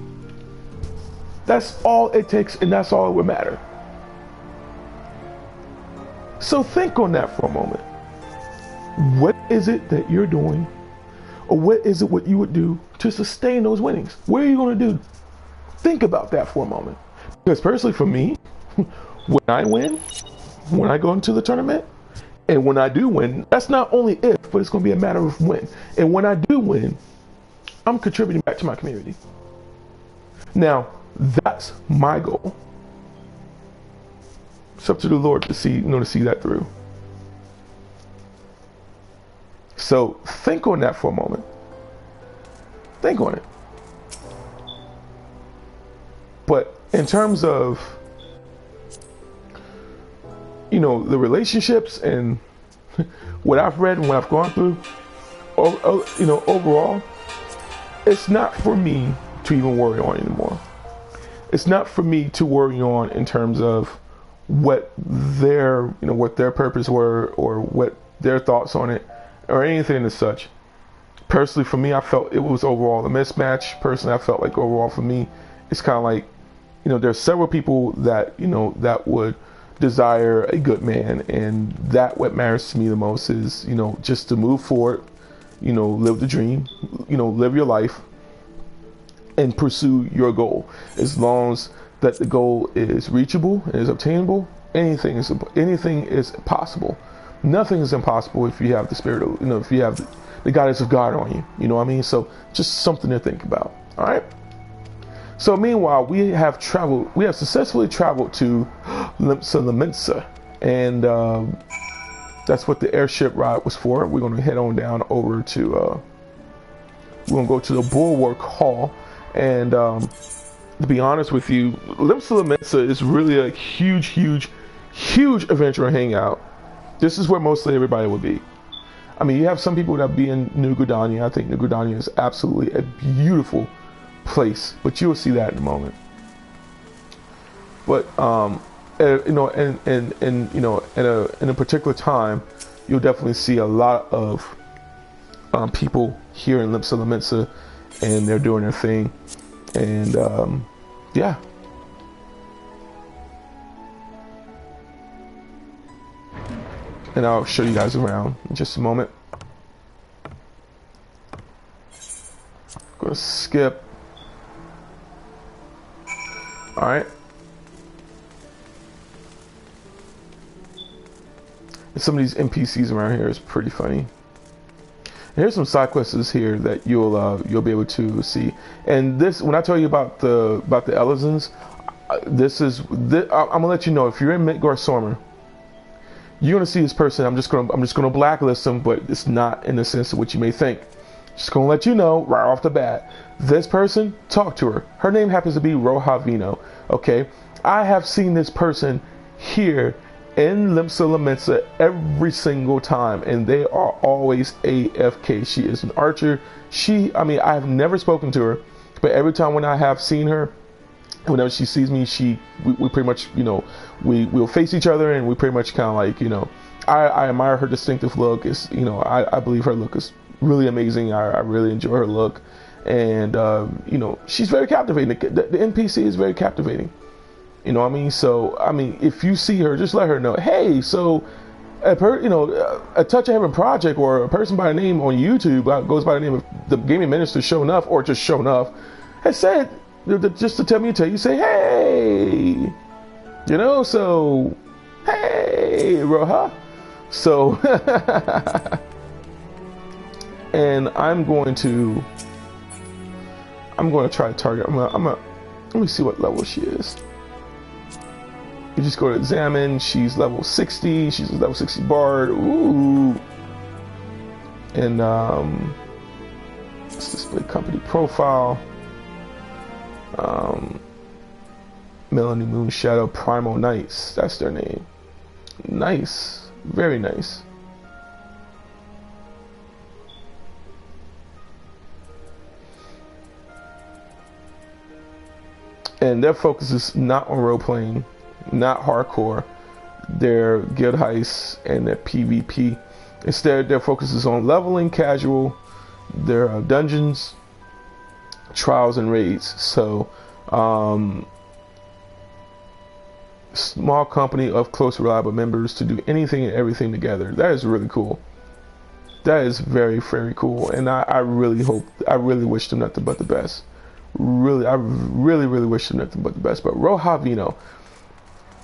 that's all it takes, and that's all it would matter. So think on that for a moment. What is it that you're doing, or what is it what you would do to sustain those winnings? What are you going to do? Think about that for a moment. Because personally, for me, when I win, when I go into the tournament, and when I do win, that's not only if, but it's going to be a matter of when. And when I do win, I'm contributing back to my community. Now, that's my goal. It's up to the Lord to see that through. So think on that for a moment. Think on it. But in terms of, the relationships and what I've read and what I've gone through, overall, it's not for me to even worry on anymore. It's not for me to worry on in terms of what their purpose were, or what their thoughts on it, or anything as such. Personally, for me, I felt it was overall a mismatch. Personally, I felt like overall for me, it's kind of like, you know, there's several people that, you know, that would desire a good man, and that what matters to me the most is, you know, just to move forward, you know, live the dream, you know, live your life and pursue your goal. As long as that the goal is reachable and is obtainable, anything is possible. Nothing is impossible if you have the spirit of, you know, if you have the guidance of God on you. You know what I mean? So just something to think about. All right. So meanwhile, we have successfully traveled to Limsa, and that's what the airship ride was for. We're going to head on down over to, we're going to go to the Bulwark Hall, and to be honest with you, Limsa is really a huge adventure hangout. This is where mostly everybody would be. I mean, you have some people that be in New Gridania. I think New Gridania is absolutely a beautiful place, but you will see that in a moment. But you know, and you know, in a particular time, you'll definitely see a lot of people here in Limsa, and they're doing their thing, and yeah. And I'll show you guys around in just a moment. Gonna skip. All right. And some of these NPCs around here is pretty funny. And here's some side quests here that you'll be able to see. And this, when I tell you about the Elizons, I'm gonna let you know, if you're in Midgard-Sormer, you're gonna see this person. I'm just gonna blacklist them, but it's not in the sense of what you may think. Just gonna let you know right off the bat. This person, talk to her. Her name happens to be Rohavino. Okay, I have seen this person here in Limsa every single time, and they are always AFK. She is an archer. I mean, I have never spoken to her, but every time when I have seen her, whenever she sees me, we pretty much, you know, we'll face each other, and we pretty much kind of like, you know, I admire her distinctive look. Is, you know, I believe her look is really amazing. I really enjoy her look, and you know, she's very captivating. The NPC is very captivating. You know what I mean? So I mean, if you see her, just let her know, hey, so a Touch of Heaven project, or a person by the name on YouTube goes by the name of the gaming minister Sho'Nuff, or just Sho'Nuff, has said, just to tell you, say, hey, you know, so, hey, Roha. So, and I'm going to try to target, let me see what level she is. You just go to examine, she's level 60, she's a level 60 bard, ooh. And, let's display company profile. Melanie Moonshadow Primal Knights, that's their name. Nice, very nice. And their focus is not on role playing, not hardcore. Their guild heists and their PvP. Instead, their focus is on leveling, casual, their dungeons, trials, and raids. So, small company of close, reliable members to do anything and everything together. That is really cool. That is very, very cool. And I really wish them nothing but the best. I really wish them nothing but the best. But Rohavino,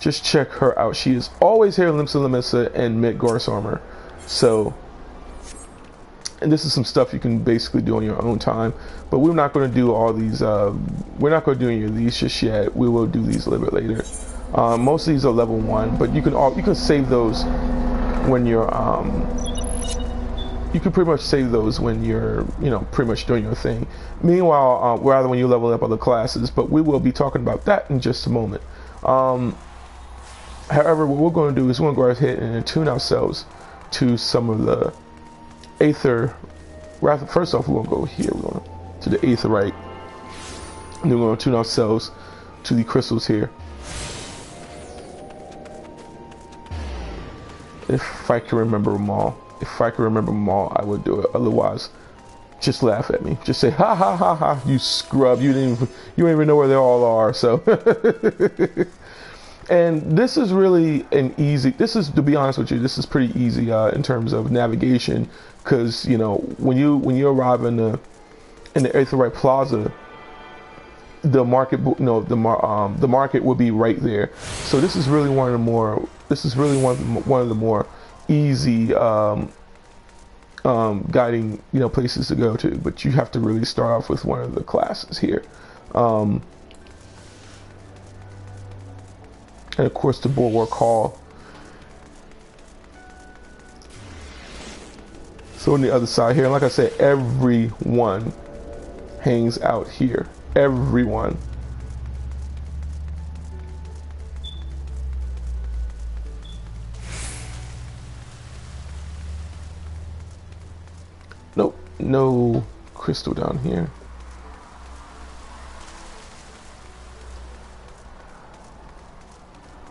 just check her out. She is always here in Limsa and Midgard-Sormer. So, and this is some stuff you can basically do on your own time. But we're not going to do all these. We're not going to do any of these just yet. We will do these a little bit later. Most of these are level 1, but you can save those when you're you can pretty much save those when you're, you know, pretty much doing your thing. Meanwhile, rather when you level up other classes, but we will be talking about that in just a moment. However, what we're going to do is we're going to go ahead and attune ourselves to some of the Aether. Rather, first off, we're going to go here. We're going to the Aetherite. And then we're going to tune ourselves to the crystals here. If I can remember them all. If I can remember them all, I would do it. Otherwise, just laugh at me. Just say, ha ha ha ha, you scrub. You don't even know where they all are. So, and this is really an easy. This is, to be honest with you, this is pretty easy in terms of navigation, because you know when you arrive in the Aetherite Plaza, the market, you know, the market will be right there. So this is really one of the more. This is really one of the more easy guiding, you know, places to go to. But you have to really start off with one of the classes here, and of course the Bulwark Hall. So on the other side here, and like I said, everyone hangs out here. Everyone. Nope, no crystal down here.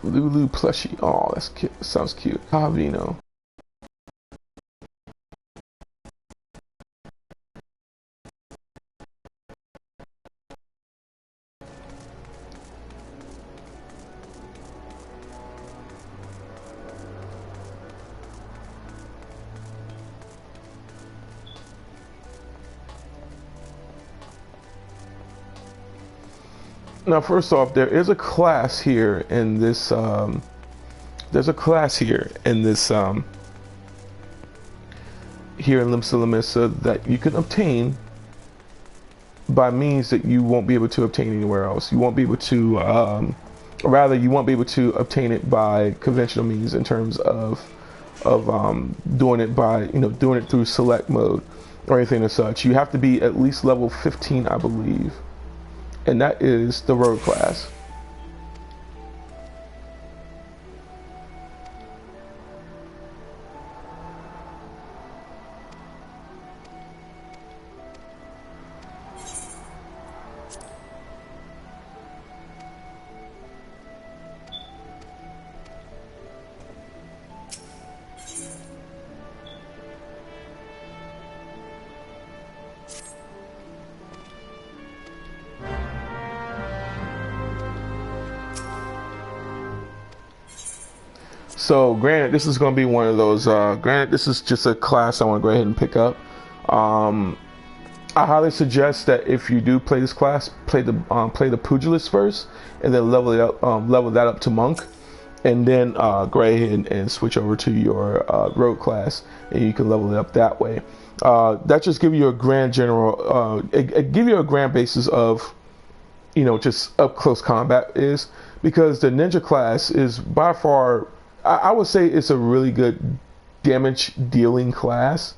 Lulu plushie. Oh, that's cute. Sounds cute. Javino. Now, first off, there is a class here in this. There's a class here in this. Here in Limsa Lamissa that you can obtain by means that you won't be able to obtain anywhere else. You won't be able to, rather, you won't be able to obtain it by conventional means in terms of doing it by, you know, doing it through select mode or anything as such. You have to be at least level 15, I believe. And that is the road class. So granted, this is going to be one of those, granted, this is just a class I want to go ahead and pick up. I highly suggest that if you do play this class, play the Pugilist first, and then level it up, level that up to Monk, and then go ahead and switch over to your Road class, and you can level it up that way. That just give you a grand general, it give you a grand basis of, you know, just up close combat is, because the Ninja class is by far, I would say it's a really good damage dealing class.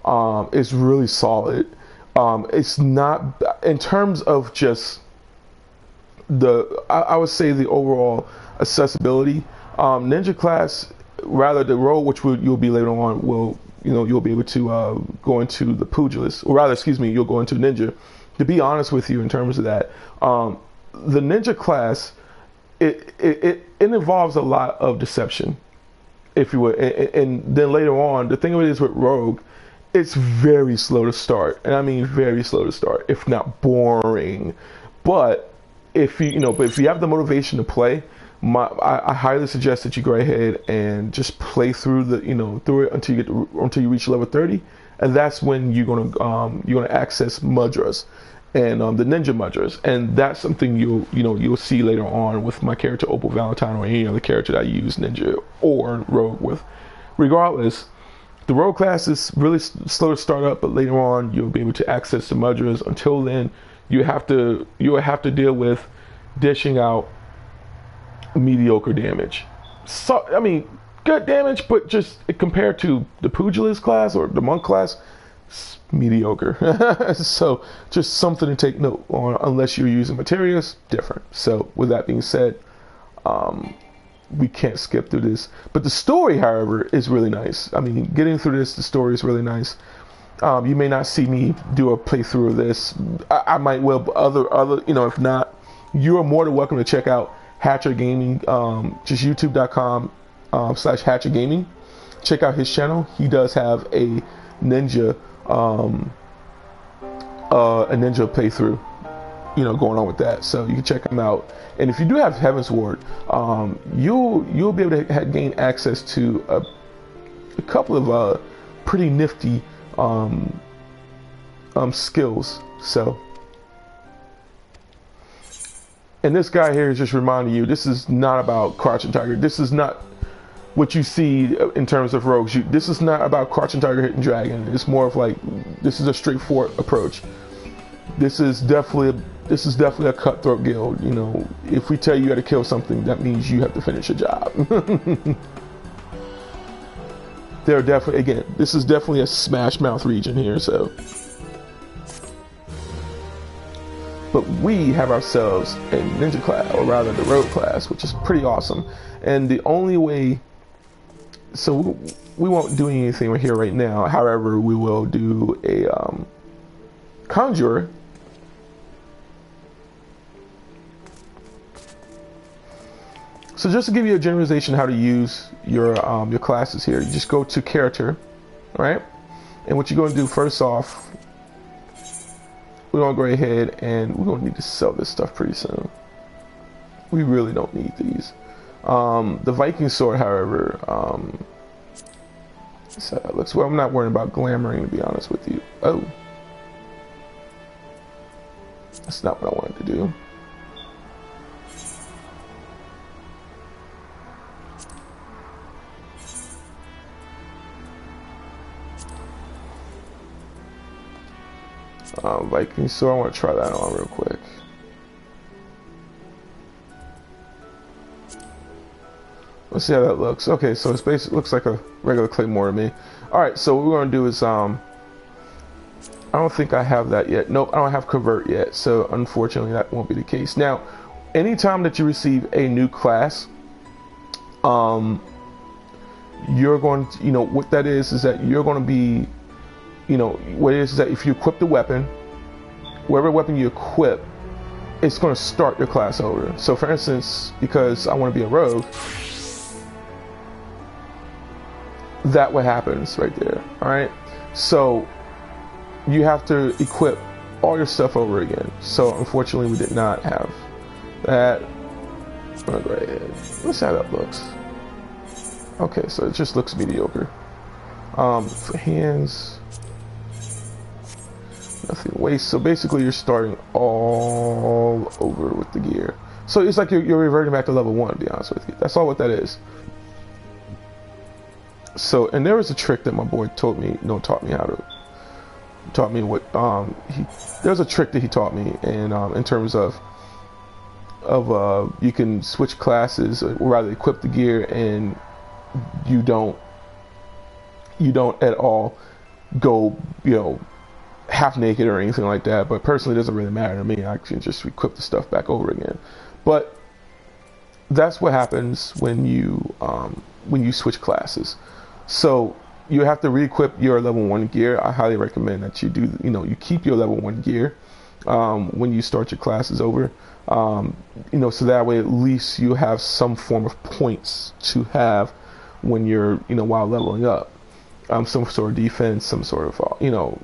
It's really solid. It's not, in terms of just I would say the overall accessibility. Ninja class, rather the role which you'll be later on, will, you know, you'll be able to go into the Pugilist, or rather, excuse me, you'll go into Ninja. To be honest with you, in terms of that, the Ninja class, it involves a lot of deception, if you would, and then later on, the thing of it is with Rogue, it's very slow to start, and I mean very slow to start, if not boring. But if you have the motivation to play, I highly suggest that you go ahead and just play through through it until you reach level 30, and that's when you're gonna access Mudras and the Ninja Mudras, and that's something you'll see later on with my character Opal Valentine, or any other character that I use Ninja or Rogue with. Regardless, the Rogue class is really slow to start up, but later on you'll be able to access the Mudras. Until then, you will have to deal with dishing out mediocre damage. So I mean, good damage, but just compared to the Pugilist class or the Monk class, mediocre. So just something to take note on, unless you're using materials, different. So with that being said, we can't skip through this, but the story, however, is really nice. I mean, getting through this, the story is really nice. You may not see me do a playthrough of this. I might well, but other if not, you are more than welcome to check out Hatcher Gaming, just youtube.com/Hatcher Gaming. Check out his channel. He does have a Ninja a ninja playthrough, you know, going on with that. So you can check them out. And if you do have Heaven's Ward, you'll be able to gain access to a couple of pretty nifty skills. So, and this guy here is just reminding you, this is not about Crouching Tiger. This is not what you see in terms of rogues. This is not about Crouching Tiger, Hidden Dragon. It's more of like, this is a straightforward approach. This is definitely a cutthroat guild. You know, if we tell you how to kill something, that means you have to finish a job. They're definitely, again, this is definitely a smash mouth region here. So, but we have ourselves a ninja class, or rather the rogue class, which is pretty awesome. And the only way, so we won't do anything here right now. However, we will do a conjurer. So just to give you a generalization how to use your classes here, you just go to character, right? And what you're going to do first off, we're going to go ahead and we're going to need to sell this stuff pretty soon. We really don't need these. The Viking sword, however, so that looks well. I'm not worrying about glamoring, to be honest with you. Oh, that's not what I wanted to do. Viking sword, I want to try that on real quick. Let's see how that looks. Okay, so it's basically looks like a regular claymore to me. Alright, so what we're going to do is, I don't think I have that yet. Nope, I don't have convert yet. So unfortunately, that won't be the case. Now, anytime that you receive a new class, you're going to, you know, what that is that you're going to be, you know, what it is that if you equip the weapon, whatever weapon you equip, it's going to start your class over. So for instance, because I want to be a rogue, that what happens right there. All right, so you have to equip all your stuff over again. So unfortunately, we did not have that. I'm gonna go ahead. Let's see how that looks. Okay, so it just looks mediocre. For hands, nothing waste. So basically, you're starting all over with the gear. So it's like you're reverting back to level 1. To be honest with you, that's all what that is. So, and there was a trick that my boy taught me what there's a trick that he taught me, and in terms of you can switch classes, or rather equip the gear, and you don't at all go, you know, half naked or anything like that. But personally, it doesn't really matter to me. I can just equip the stuff back over again. But that's what happens when you switch classes. So you have to re-equip your level 1 gear. I highly recommend that you do, you know, you keep your level 1 gear when you start your classes over, you know, so that way at least you have some form of points to have when you're, you know, while leveling up, some sort of defense, some sort of, you know,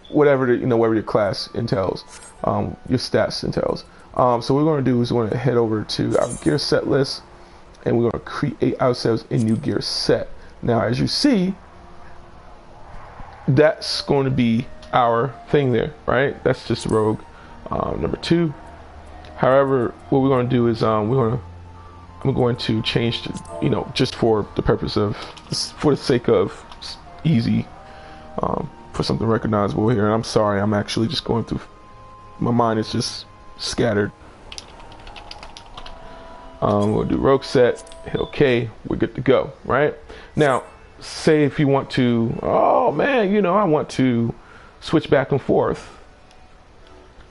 whatever your class entails, your stats entails. So what we're going to do is we're going to head over to our gear set list, and we're going to create ourselves a new gear set. Now, as you see, that's going to be our thing there, right? That's just rogue number 2. However, what we're going to do is I'm going to change to, you know, just for the purpose of, for the sake of easy, for something recognizable here. And I'm sorry, I'm actually just going through, my mind is just scattered. We'll do rogue set, hit OK, we're good to go, right? Now, say if you want to, oh man, you know, I want to switch back and forth.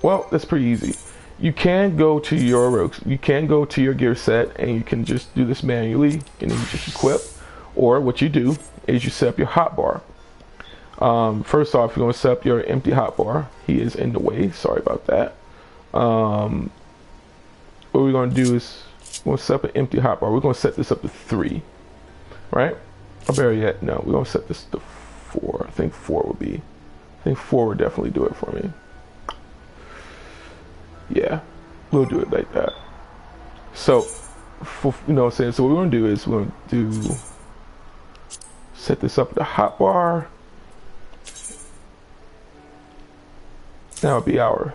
Well, that's pretty easy. You can go to your rogues, you can go to your gear set, and you can just do this manually, and then you just equip. Or what you do is you set up your hotbar. First off, you're going to set up your empty hotbar. He is in the way, sorry about that. What we're going to do is we're going to set up an empty hotbar. We're going to set this up to 3, right? Or better yet, no, we're going to set this to 4. I think 4 would definitely do it for me. Yeah, we'll do it like that. So, you know what I'm saying? So what we're gonna do is we're gonna do set this up with a hotbar. That'll be our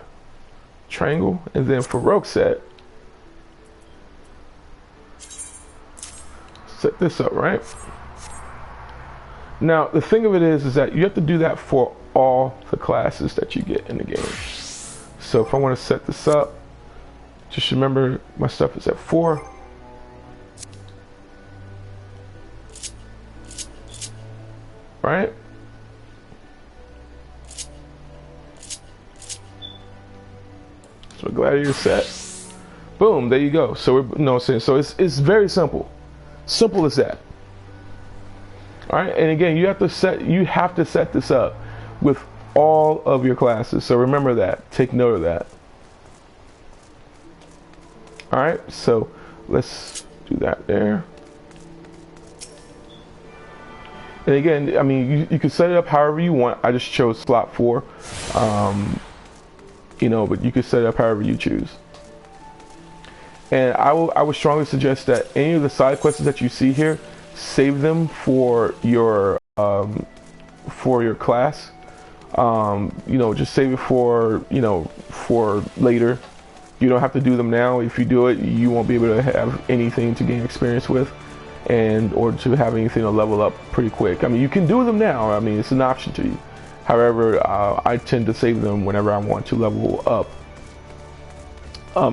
triangle, and then for rogue set this up, right? Now the thing of it is that you have to do that for all the classes that you get in the game. So if I want to set this up, just remember my stuff is at 4. Right? So Gladiator set. Boom, there you go. So we're, you know what I'm saying? So it's very simple. Simple as that. All right, and again, you have to set this up with all of your classes. So remember that. Take note of that. All right, so let's do that there. And again, I mean, you can set it up however you want. I just chose slot 4, you know, but you can set it up however you choose. And I would strongly suggest that any of the side quests that you see here, save them for your class. You know, just save it for, you know, for later. You don't have to do them now. If you do it, you won't be able to have anything to gain experience with, and or to have anything to level up pretty quick. I mean, you can do them now. I mean, it's an option to you. However, I tend to save them whenever I want to level up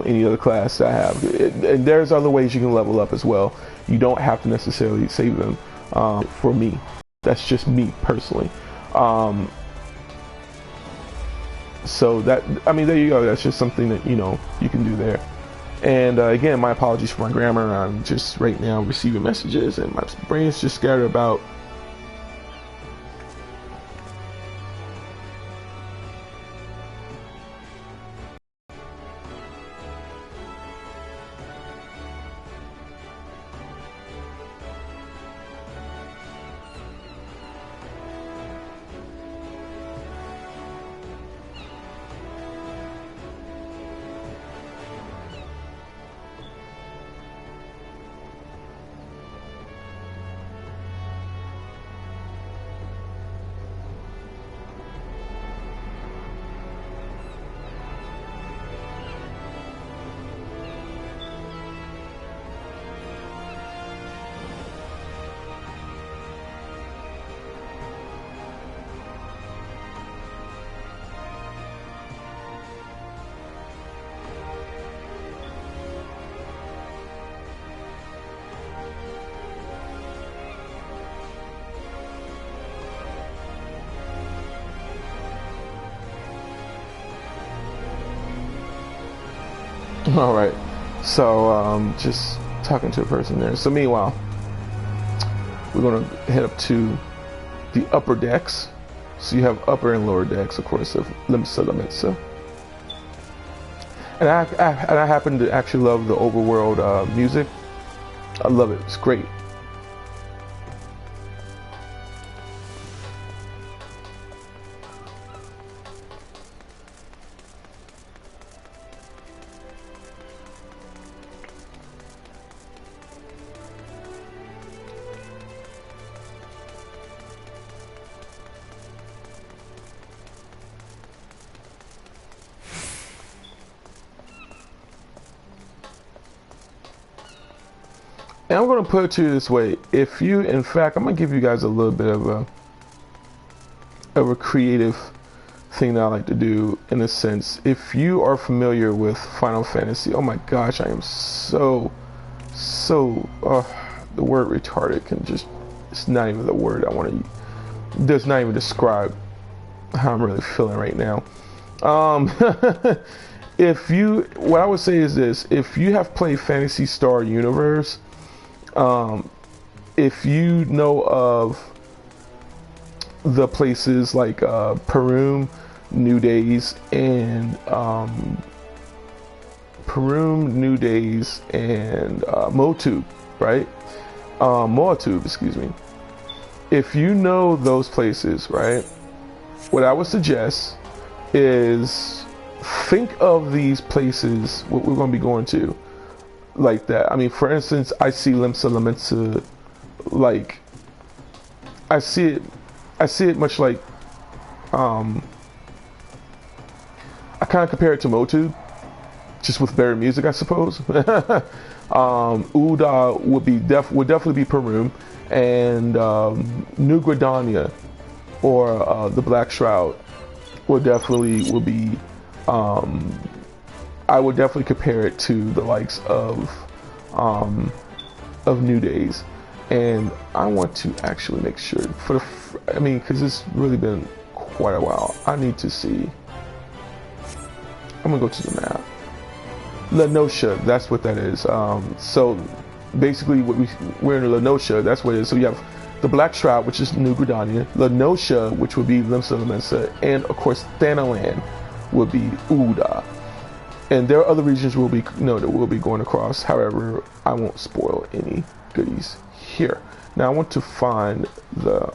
any other class I have. And there's other ways you can level up as well. You don't have to necessarily save them. For me, that's just me personally. So that, I mean, there you go. That's just something that, you know, you can do there. And again, my apologies for my grammar. I'm just right now receiving messages and my brain's just scattered about. All right, so just talking to a person there. So meanwhile, we're gonna head up to the upper decks. So you have upper and lower decks, of course, of Limsa. And I happen to actually love the overworld music. I love it. It's great. And I'm going to put it to you this way. If you, in fact, I'm going to give you guys a little bit of a creative thing that I like to do, in a sense. If you are familiar with Final Fantasy, oh my gosh, I am so the word retarded can just, it's not even the word I want to use. Does not even describe how I'm really feeling right now. If you, what I would say is this: if you have played Phantasy Star Universe, if you know of the places like Perum, New Days, and Motub, right? Moatub, excuse me. If you know those places, right, what I would suggest is think of these places what we're going to be going to like that. I mean, for instance, I see Limsa Lamentsa, like I see it much like I kind of compare it to Motu, just with better music, I suppose. Uda would definitely be Peru, and New Gradania or the Black Shroud would be. I would definitely compare it to the likes of New Days, and I want to actually make sure because it's really been quite a while. I need to see. I'm gonna go to the map. Lenosha, that's what that is. So basically, we're in Lenosha. That's what it is. So you have the Black Shroud, which is New Gradania, Lenosha, which would be Limsa Lamentsa, and of course Thanalan would be Uda. And there are other regions that we'll be going across. However, I won't spoil any goodies here. Now I want to find the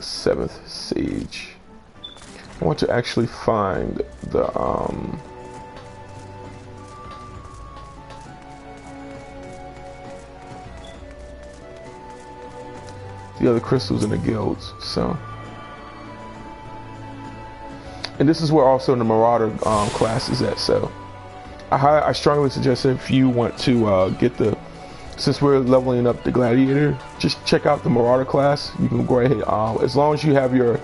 seventh sage. I want to actually find the other crystals in the guilds. So, and this is where also the Marauder class is at. So I strongly suggest that if you want to get since we're leveling up the Gladiator, just check out the Marauder class. You can go ahead, as long as you have your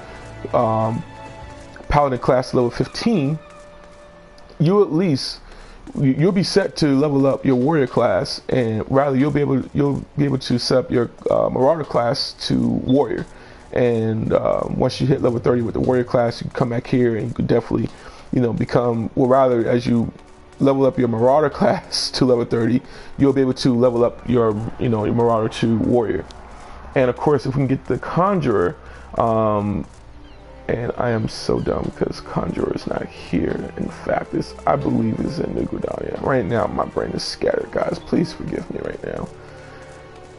Paladin class level 15, you'll be set to level up your Warrior class, and rather you'll be able to set up your Marauder class to Warrior. And once you hit level 30 with the Warrior class, you can come back here and you could definitely, become, well, rather, as you level up your Marauder class to level 30, you'll be able to level up your Marauder to Warrior. And of course, if we can get the Conjurer, and I am so dumb because Conjurer is not here. In fact, I believe is in New Gradania. Right now, my brain is scattered, guys. Please forgive me right now.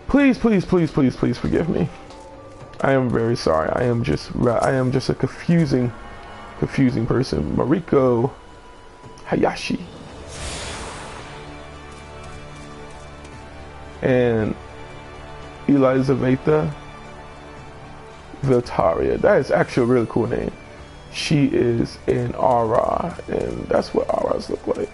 Please, please, please, please, please forgive me. I am very sorry. I am just a confusing person. Mariko Hayashi and Elizaveta Viltaria. That is actually a really cool name. She is in Aura, and that's what Auras look like.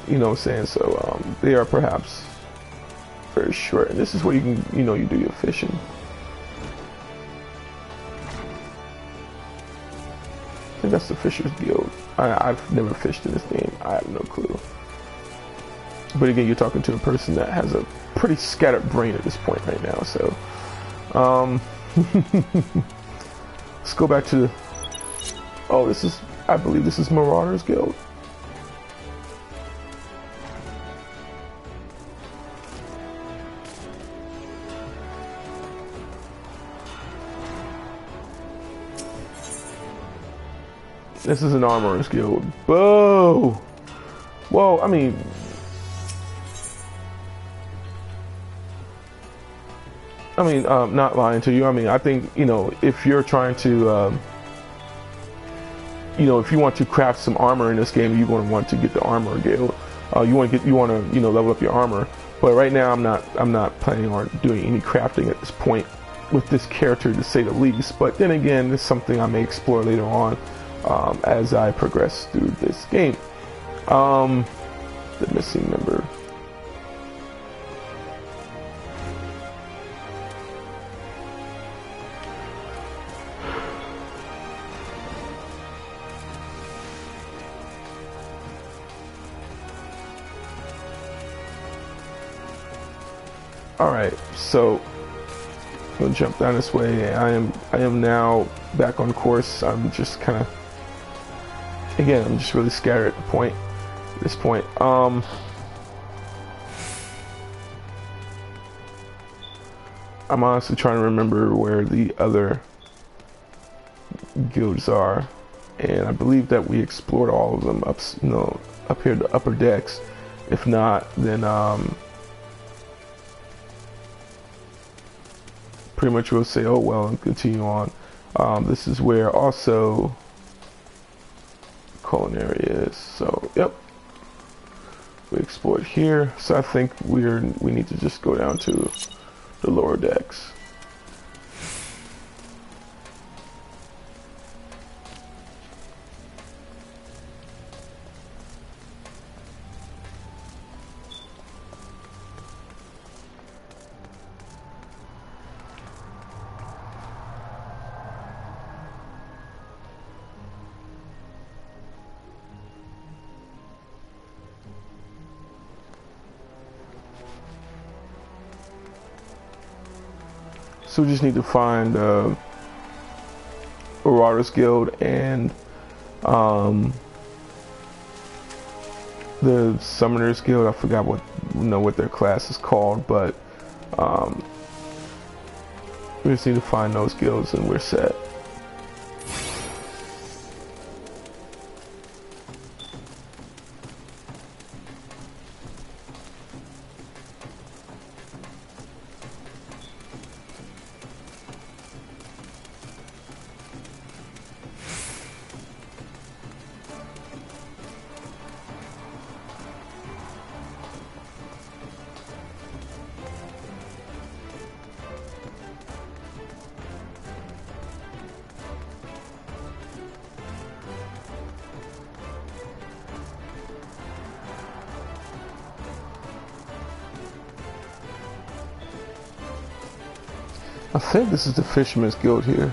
You know what I'm saying? So they are perhaps very short, and this is where you can you do your fishing. I think that's the Fisher's Guild. I've never fished in this game. I have no clue. But again, you're talking to a person that has a pretty scattered brain at this point right now. So let's go back to I believe this is Marauder's Guild. This is an Armorer's Guild. Whoa! Whoa, I mean, not lying to you. I mean, I think, if you're trying to, if you want to craft some armor in this game, you're going to want to get the Armor Guild. You want to level up your armor. But right now, I'm not planning on doing any crafting at this point with this character, to say the least. But then again, it's something I may explore later on as I progress through this game. The missing member. Alright, so I'm gonna jump down this way. I am now back on course. I'm just kind of, again, I'm just really scared at this point. I'm honestly trying to remember where the other guilds are, and I believe that we explored all of them up here, the upper decks. If not, then pretty much will say, oh well, and continue on. This is where also culinary is. So yep, we explored here. So I think we need to just go down to the lower decks. So we just need to find Marauders Guild and the Summoners Guild. I forgot what their class is called, but we just need to find those guilds and we're set. I think this is the Fisherman's Guild here.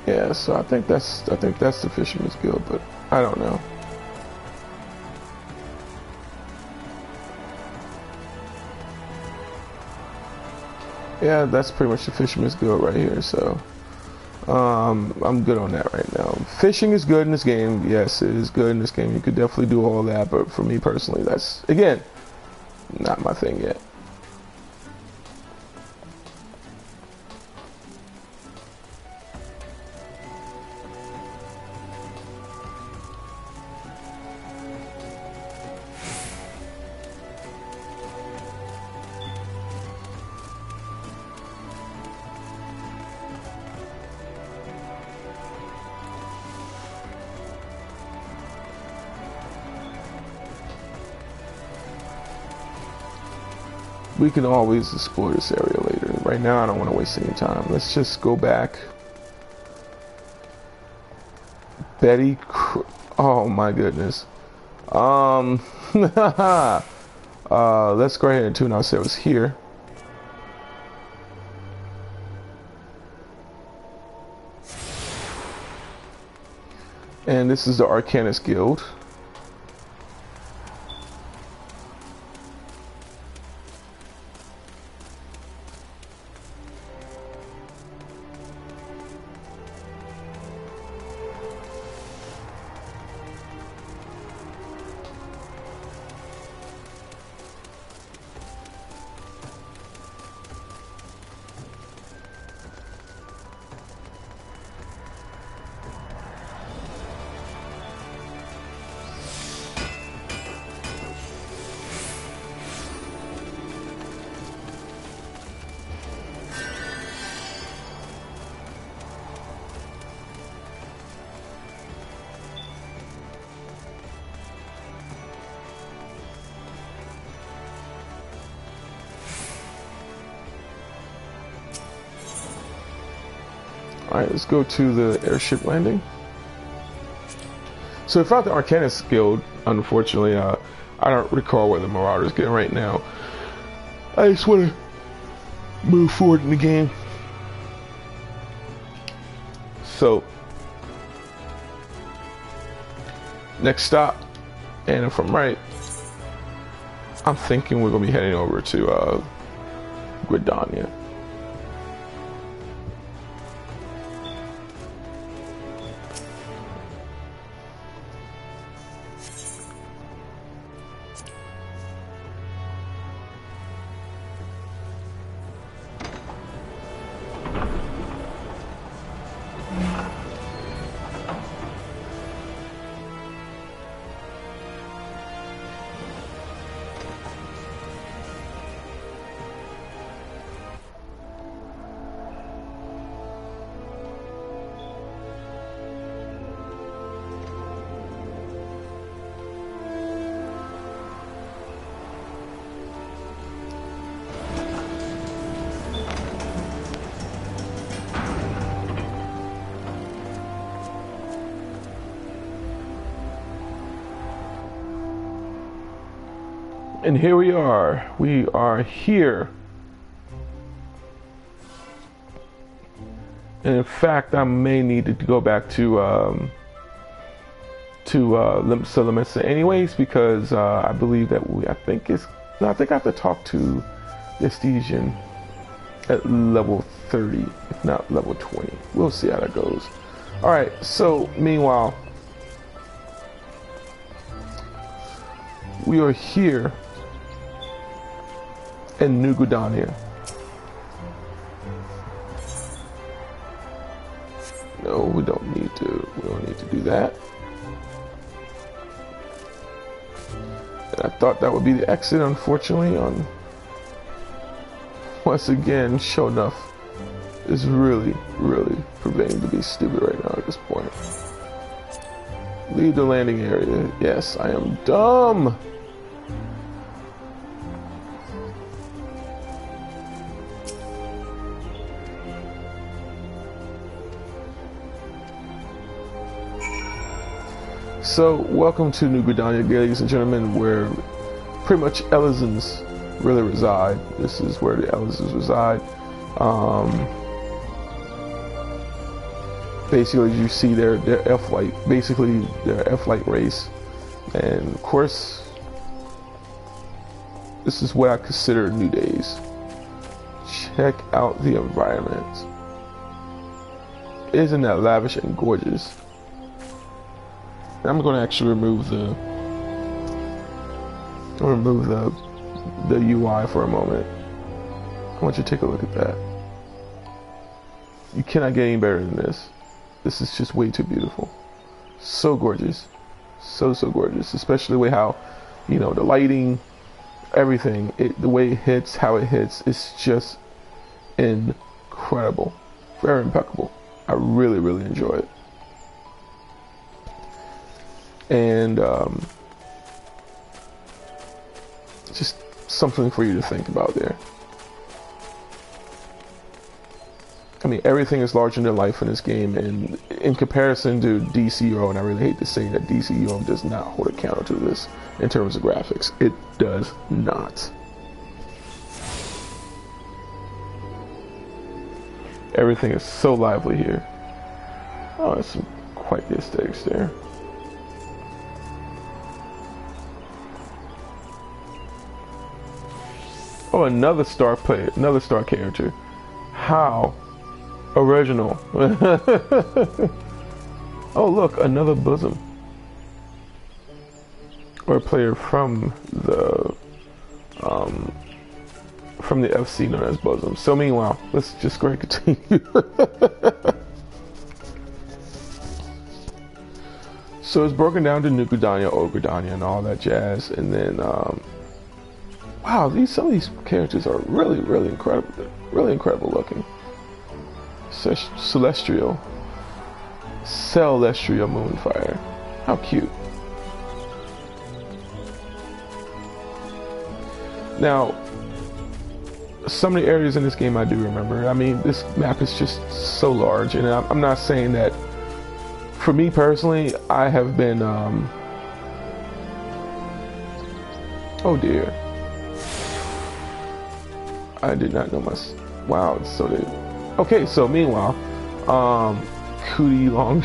Yeah, so I think that's the Fisherman's Guild, but I don't know. Yeah, that's pretty much the Fisherman's Guild right here, so I'm good on that right now. Fishing is good in this game. Yes, it is good in this game. You could definitely do all that, but for me personally, that's, again, not my thing yet. We can always explore this area later. Right now, I don't want to waste any time. Let's just go back. Oh my goodness. Let's go ahead and tune ourselves here. And this is the Arcanist Guild. Alright, let's go to the airship landing. So we found the Arcanist Guild. Unfortunately, I don't recall where the Marauders get right now. I just want to move forward in the game. So, next stop, and if I'm right, I'm thinking we're going to be heading over to Gladiator. And here we are. We are here. And in fact, I may need to go back to Limsa anyways, because I believe that I think I have to talk to the Estesian at level 30, if not level 20. We'll see how that goes. All right. So meanwhile, we are here in New Gridania. No, we don't need to. We don't need to do that. And I thought that would be the exit. Unfortunately, once again, Sho'Nuff is really proving to be stupid right now at this point. Leave the landing area. Yes, I am dumb. So, welcome to New Gridania, ladies and gentlemen, where pretty much Elizans really reside. This is where the Elizans reside. Basically, you see their F-Light, basically their F-Light race. And of course, this is what I consider New Days. Check out the environment. Isn't that lavish and gorgeous? I'm going to actually remove the UI for a moment. I want you to take a look at that. You cannot get any better than this. This is just way too beautiful. So gorgeous. So gorgeous. Especially the way how, you know, the lighting, everything, the way it hits, how it hits, it's just incredible. Very impeccable. I really enjoy it. And just something for you to think about there. I mean, everything is larger than life in this game, and in comparison to DCO, and I really hate to say that DCO does not hold a candle to this in terms of graphics. It does not. Everything is so lively here. Oh, that's quite the aesthetics there. Oh, another star player, another star character. How original. Oh, look, another bosom. Or a player from the FC known as Bosom. So meanwhile, let's just go ahead and continue. So it's broken down to New Gridania, Old Gridania, and all that jazz, and then wow, some of these characters are really incredible looking. Celestial Moonfire. How cute. Now, some of the areas in this game I do remember. I mean, this map is just so large, and I'm not saying that. For me personally, I have been oh dear. I did not know my... Wow, so they... Okay, so meanwhile, Cootie Long...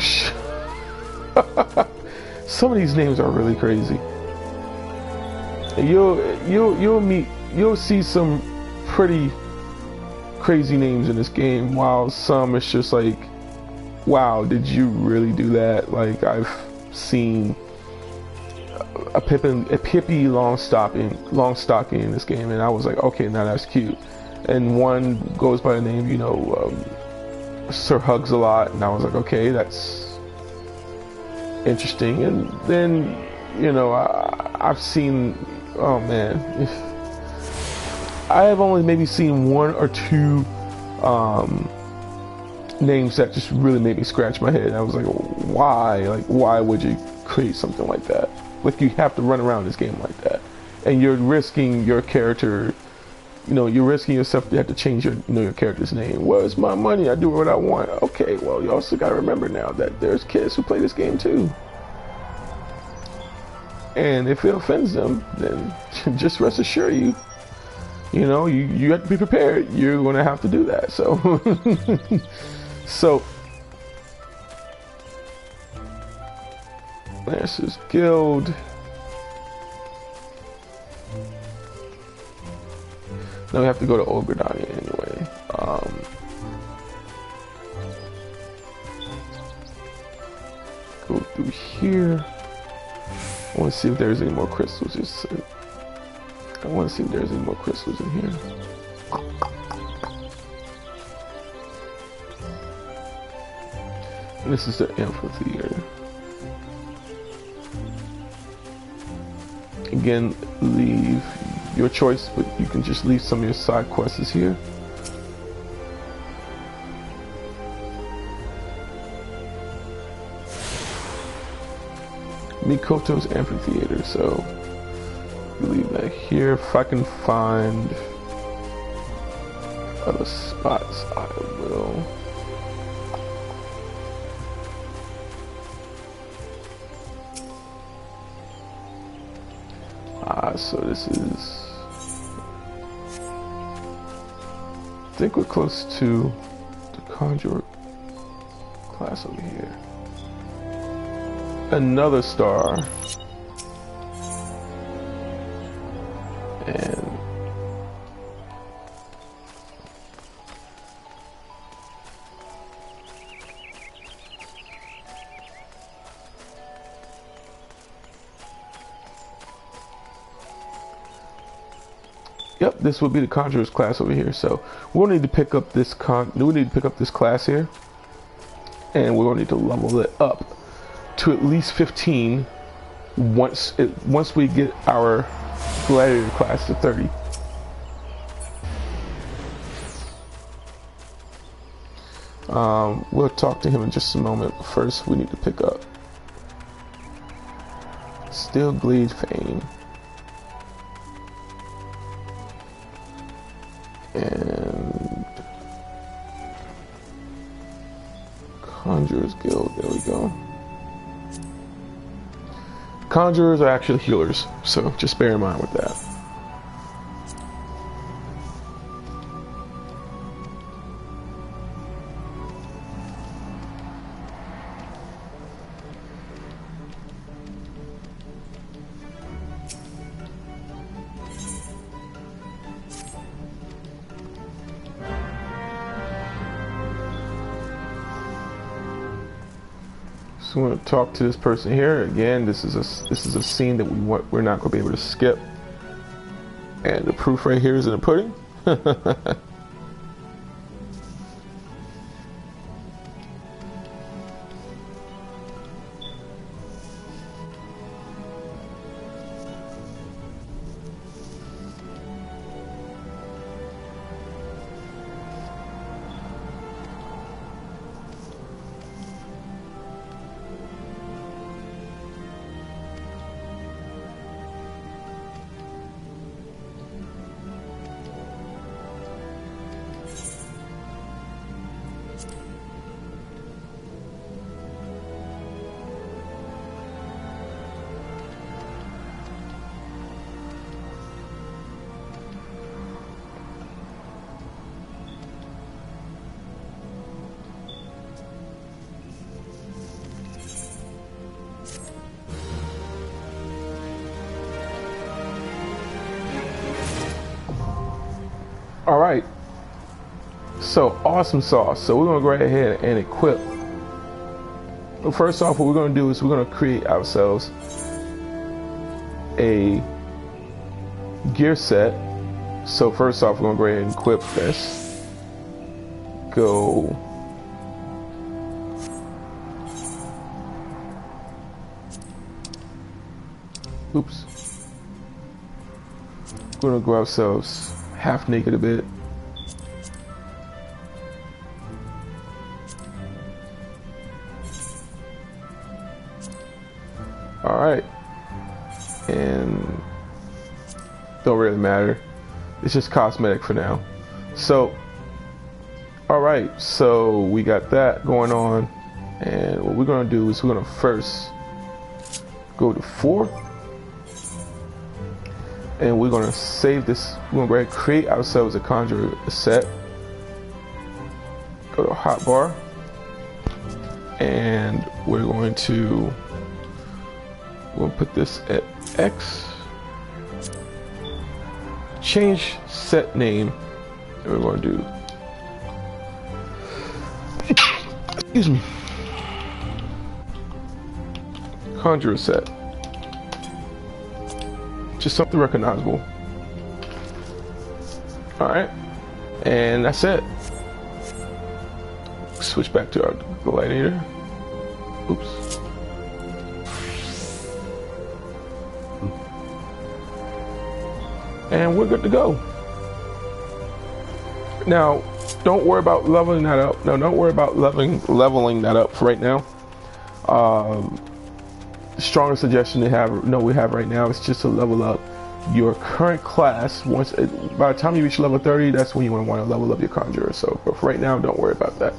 Some of these names are really crazy. And you'll see some pretty crazy names in this game, while some it's just like, wow, did you really do that? Like, I've seen a Pippi Longstocking in this game, and I was like, okay, now that's cute. And one goes by the name, you know, Sir Hugs a Lot, and I was like, okay, that's interesting. And then, you know, I've seen, oh man, I have only maybe seen one or two names that just really made me scratch my head. And I was like, why? Like, why would you create something like that? Like, you have to run around this game like that, and you're risking your character. You know, you're risking yourself to have to change your, you know, your character's name. Well, it's my money. I do what I want. Okay, well, you also got to remember now that there's kids who play this game too. And if it offends them, then just rest assured you know, you have to be prepared. You're going to have to do that. So, so Lancers Guild. Now we have to go to Ogredani anyway. Go through here. I want to see if there's any more crystals. I want to see if there's any more crystals in here. And this is the amphitheater. Again, leave your choice, but you can just leave some of your side quests here. Mikoto's amphitheater, so leave that here. If I can find other spots, I will. So this is, I think we're close to the Conjurer class over here. Another star. And yep, this will be the Conjurer's class over here. So we'll need to pick up this class here, and we're gonna need to level it up to at least 15 once we get our Gladiator class to 30. We'll talk to him in just a moment. But first, we need to pick up Still Glade Fame and Conjurer's Guild. There we go. Conjurers are actually healers, so just bear in mind with that. So I'm going to talk to this person here again. This is a scene that we're not going to be able to skip, and the proof right here is in the pudding. All right, so awesome sauce. So we're gonna go right ahead and equip. Well, first off, what we're gonna do is we're gonna create ourselves a gear set. So first off, we're gonna go ahead and equip this. Go. Oops. We're gonna go ourselves half naked a bit. All right, and don't really matter. It's just cosmetic for now. So, all right, so we got that going on, and what we're gonna do is we're gonna first go to 4, and we're going to save this. We're going to go ahead and create ourselves a conjurer set. Go to hotbar, and we'll put this at X. Change set name, and we're going to do, excuse me, conjurer set. Just something recognizable. Alright, and that's it. Switch back to our Gladiator. Oops. And we're good to go. Now, don't worry about leveling that up. No, don't worry about leveling that up for right now. The strongest suggestion we have right now is just to level up your current class. By the time you reach level 30, that's when you want to level up your conjurer. So, but for right now, don't worry about that.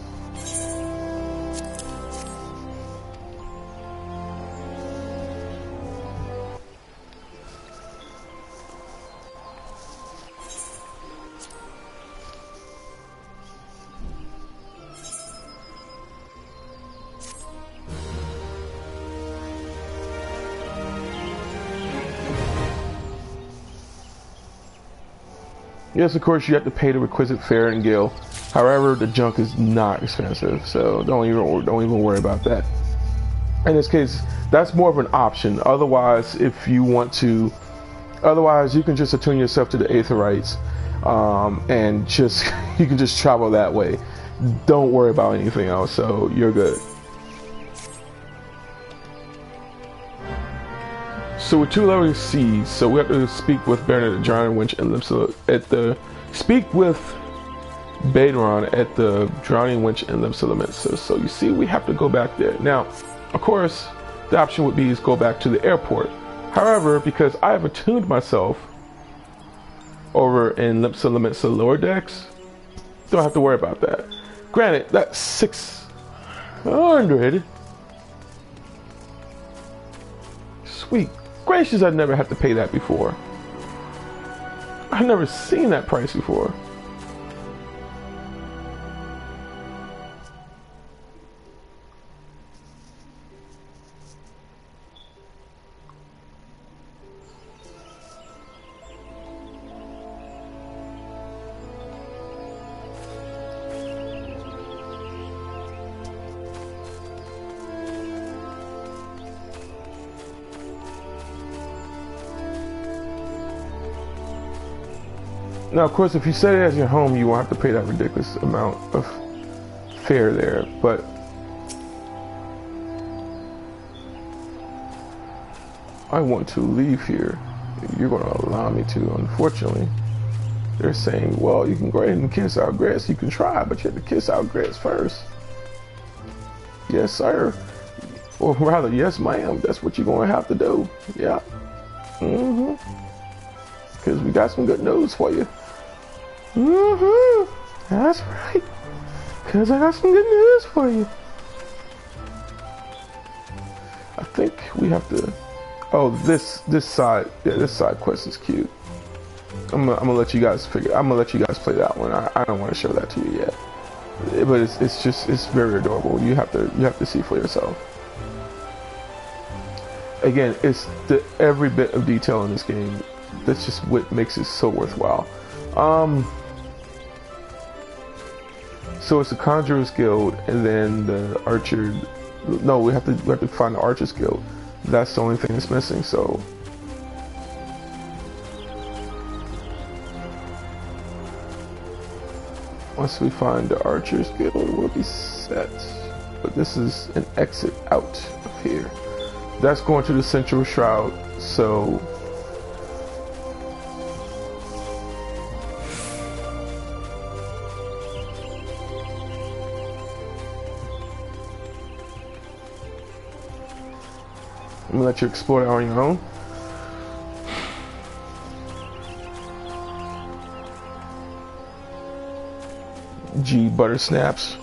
Yes, of course, you have to pay the requisite fare and guild. However, the junk is not expensive, so don't even worry about that. In this case, that's more of an option. Otherwise, if you want to, you can just attune yourself to the Aetherites, and you can just travel that way. Don't worry about anything else. So you're good. So we're 2 levels C, so we have to speak with Baron at the Drowning Winch and speak with Baderon at the Drowning Winch and Lips Elemental. So you see, we have to go back there. Now, of course, the option would be is go back to the airport. However, because I have attuned myself over in Lips Elemental lower decks, don't have to worry about that. Granted, that's 600. Sweet gracious, I've never had to pay that before. I've never seen that price before. Now, of course, if you set it as your home, you won't have to pay that ridiculous amount of fare there, but I want to leave here. You're going to allow me to. Unfortunately, they're saying, well, you can go ahead and kiss our grass. You can try, but you have to kiss our grass first. Yes, sir. Or rather, yes, ma'am. That's what you're going to have to do. Yeah. Because we got some good news for you. That's right. Because I got some good news for you. I think we have to. Oh, this side. Yeah, this side quest is cute. I'm gonna let you guys play that one. I don't want to show that to you yet. But it's very adorable. You have to see for yourself. Again, it's every bit of detail in this game. That's just what makes it so worthwhile. So it's the Conjurer's Guild, and then the Archer. No, we have to find the Archer's Guild. That's the only thing that's missing. So once we find the Archer's Guild, we'll be set. But this is an exit out of here. That's going to the Central Shroud. So I'm gonna let you explore it on your own. G butter snaps.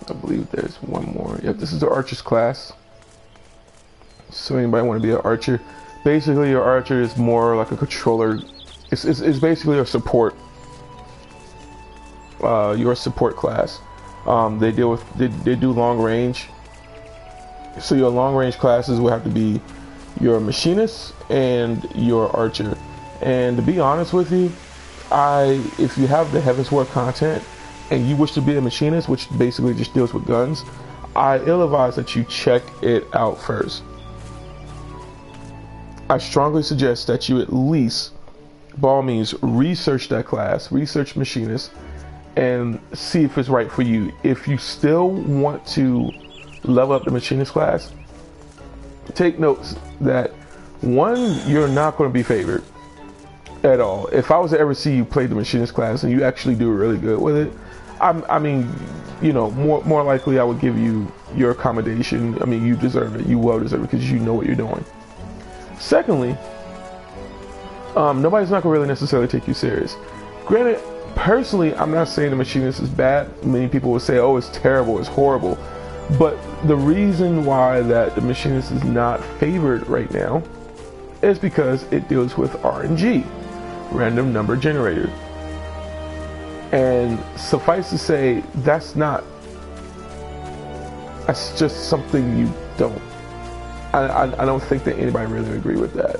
I believe there's one more. Yep, this is the archer's class. So anybody want to be an archer? Basically, your archer is more like a controller. It's basically a support. Your support class. They do long range. So your long range classes will have to be your machinist and your archer. And to be honest with you, if you have the Heavensward content and you wish to be a machinist, which basically just deals with guns, I ill-advise that you check it out first. I strongly suggest that you at least, by all means, research that class, research machinist, and see if it's right for you. If you still want to level up the machinist class, take notes that, one, you're not going to be favored at all. If I was to ever see you play the machinist class and you actually do really good with it, I mean, you know, more likely I would give you your accommodation. I mean, you deserve it. You well deserve it because you know what you're doing. Secondly, nobody's not going to really necessarily take you serious. Granted, personally, I'm not saying the machinist is bad. Many people will say, oh, it's terrible, it's horrible. But the reason why that the machinist is not favored right now is because it deals with RNG, random number generator. And suffice to say, that's just something you don't. I don't think that anybody really agree with that.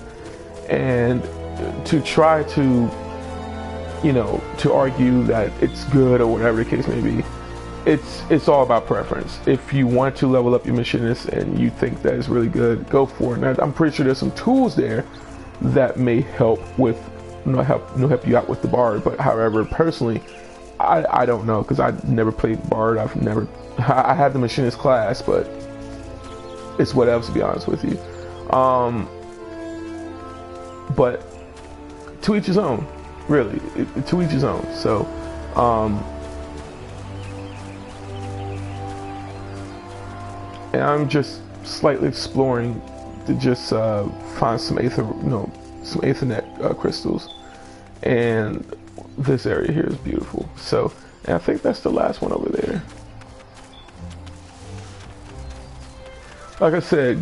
And to try to, you know, to argue that it's good or whatever the case may be, it's all about preference. If you want to level up your machinist and you think that is really good, go for it. And I'm pretty sure there's some tools there that may help with, help you out with the bard. But however, personally, I don't know, because I never played bard. I had the machinist class, but it's what else, to be honest with you. But to each his own, really. To each his own. So, and I'm just slightly exploring to just find some Aethernet crystals, and this area here is beautiful. So, and I think that's the last one over there. Like I said,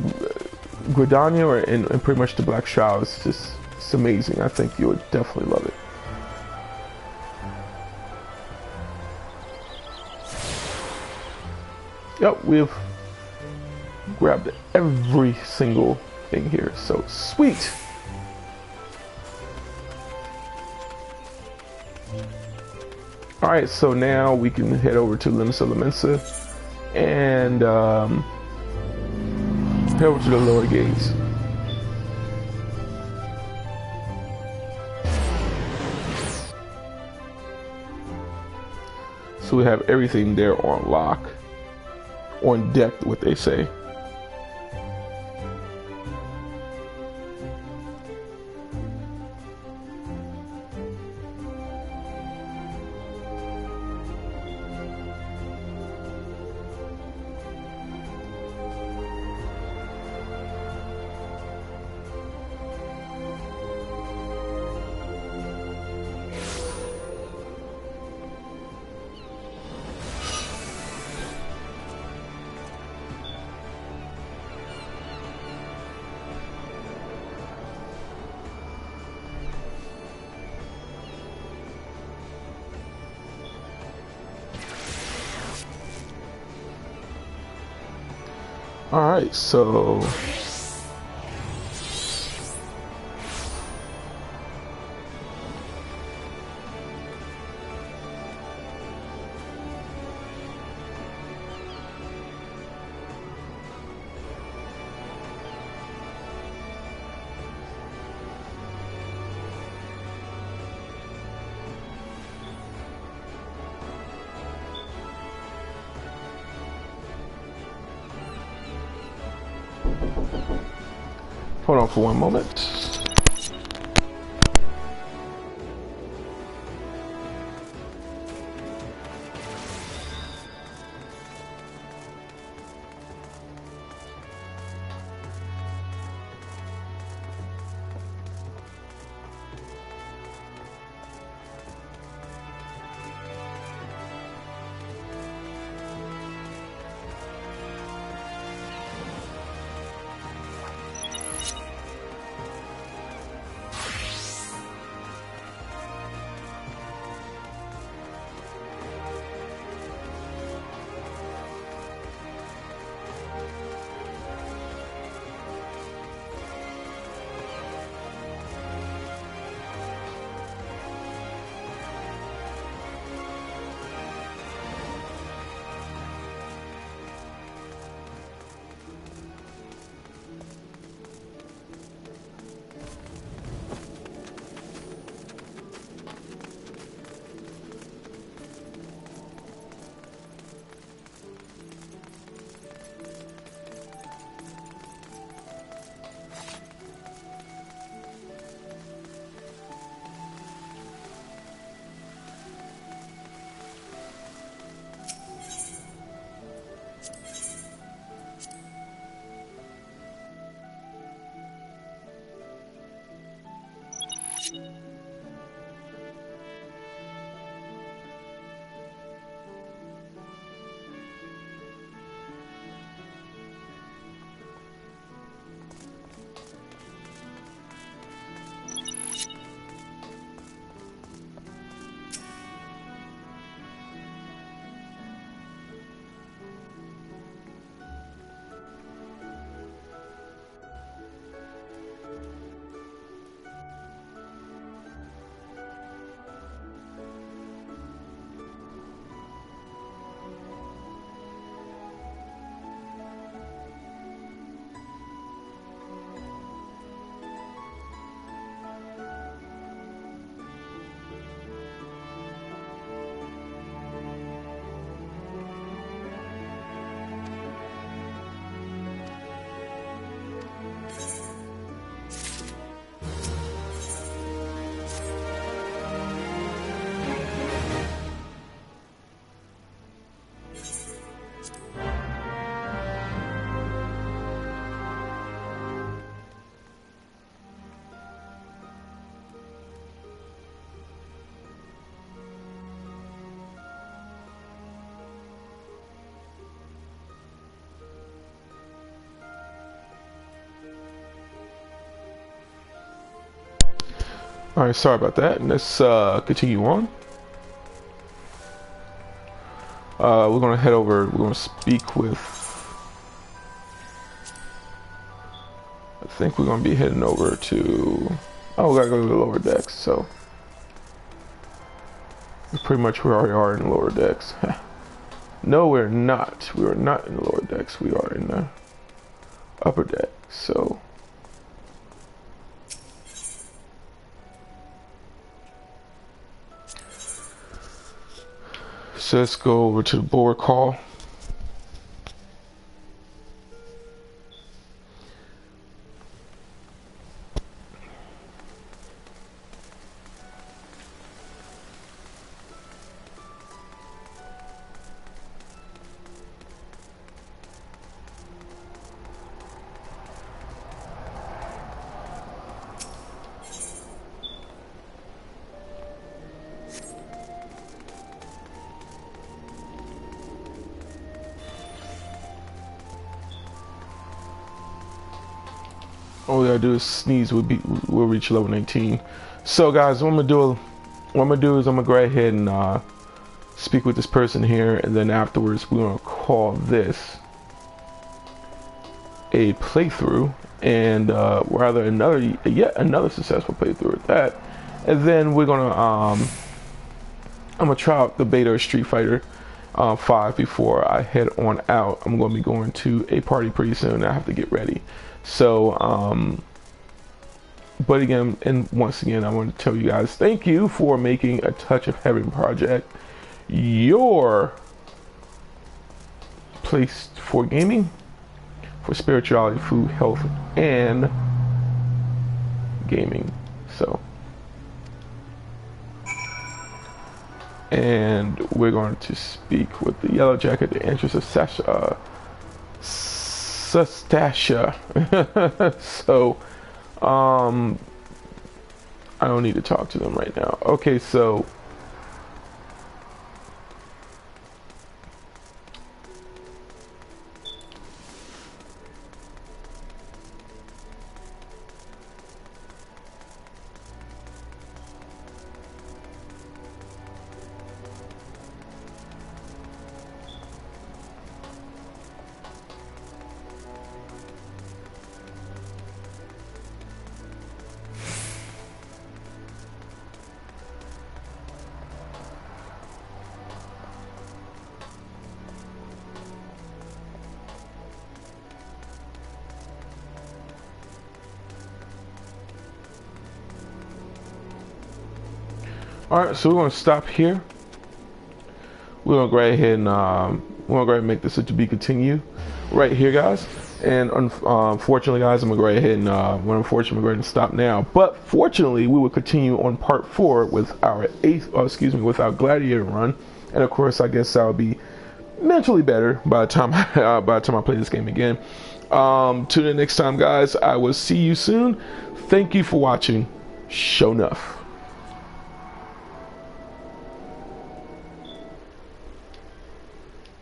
Gladiator and pretty much the Black Shroud is just, it's amazing. I think you would definitely love it. Yep, we've grabbed every single thing here, so sweet. All right, so now we can head over to Limits of Lamensa and head over to the lower gates. So we have everything there on lock, on deck, what they say. All right, so hold on for one moment. All right, sorry about that. Let's continue on. We're gonna head over. We're gonna speak with. I think we're gonna be heading over to. Oh, we gotta go to the lower decks. So that's pretty much where we are in the lower decks. No, we're not. We are not in the lower decks. We are in the upper deck. So. So let's go over to the board call. All we gotta do is sneeze. We'll reach level 19. So guys, what I'm gonna do is I'm gonna go ahead and speak with this person here, and then afterwards we're gonna call this a playthrough, and rather yet another successful playthrough at that. And then we're gonna I'm gonna try out the beta of Street Fighter 5 before I head on out. I'm gonna be going to a party pretty soon. I have to get ready. So, but again, and once again, I want to tell you guys, thank you for making A Touch of Heaven Project your place for gaming, for spirituality, food, health, and gaming. So, and we're going to speak with the Yellow Jacket, the entrance of Sasha. So I don't need to talk to them right now. Okay, so alright, so we're going to stop here. We're going to go ahead and make this a to be continued right here, guys. And unfortunately, guys, I'm going to go ahead and we're going to go ahead and stop now. But fortunately, we will continue on part 4 with our with our Gladiator run. And of course, I guess I'll be mentally better by the time I play this game again. Tune in next time, guys. I will see you soon. Thank you for watching. Sho'Nuff.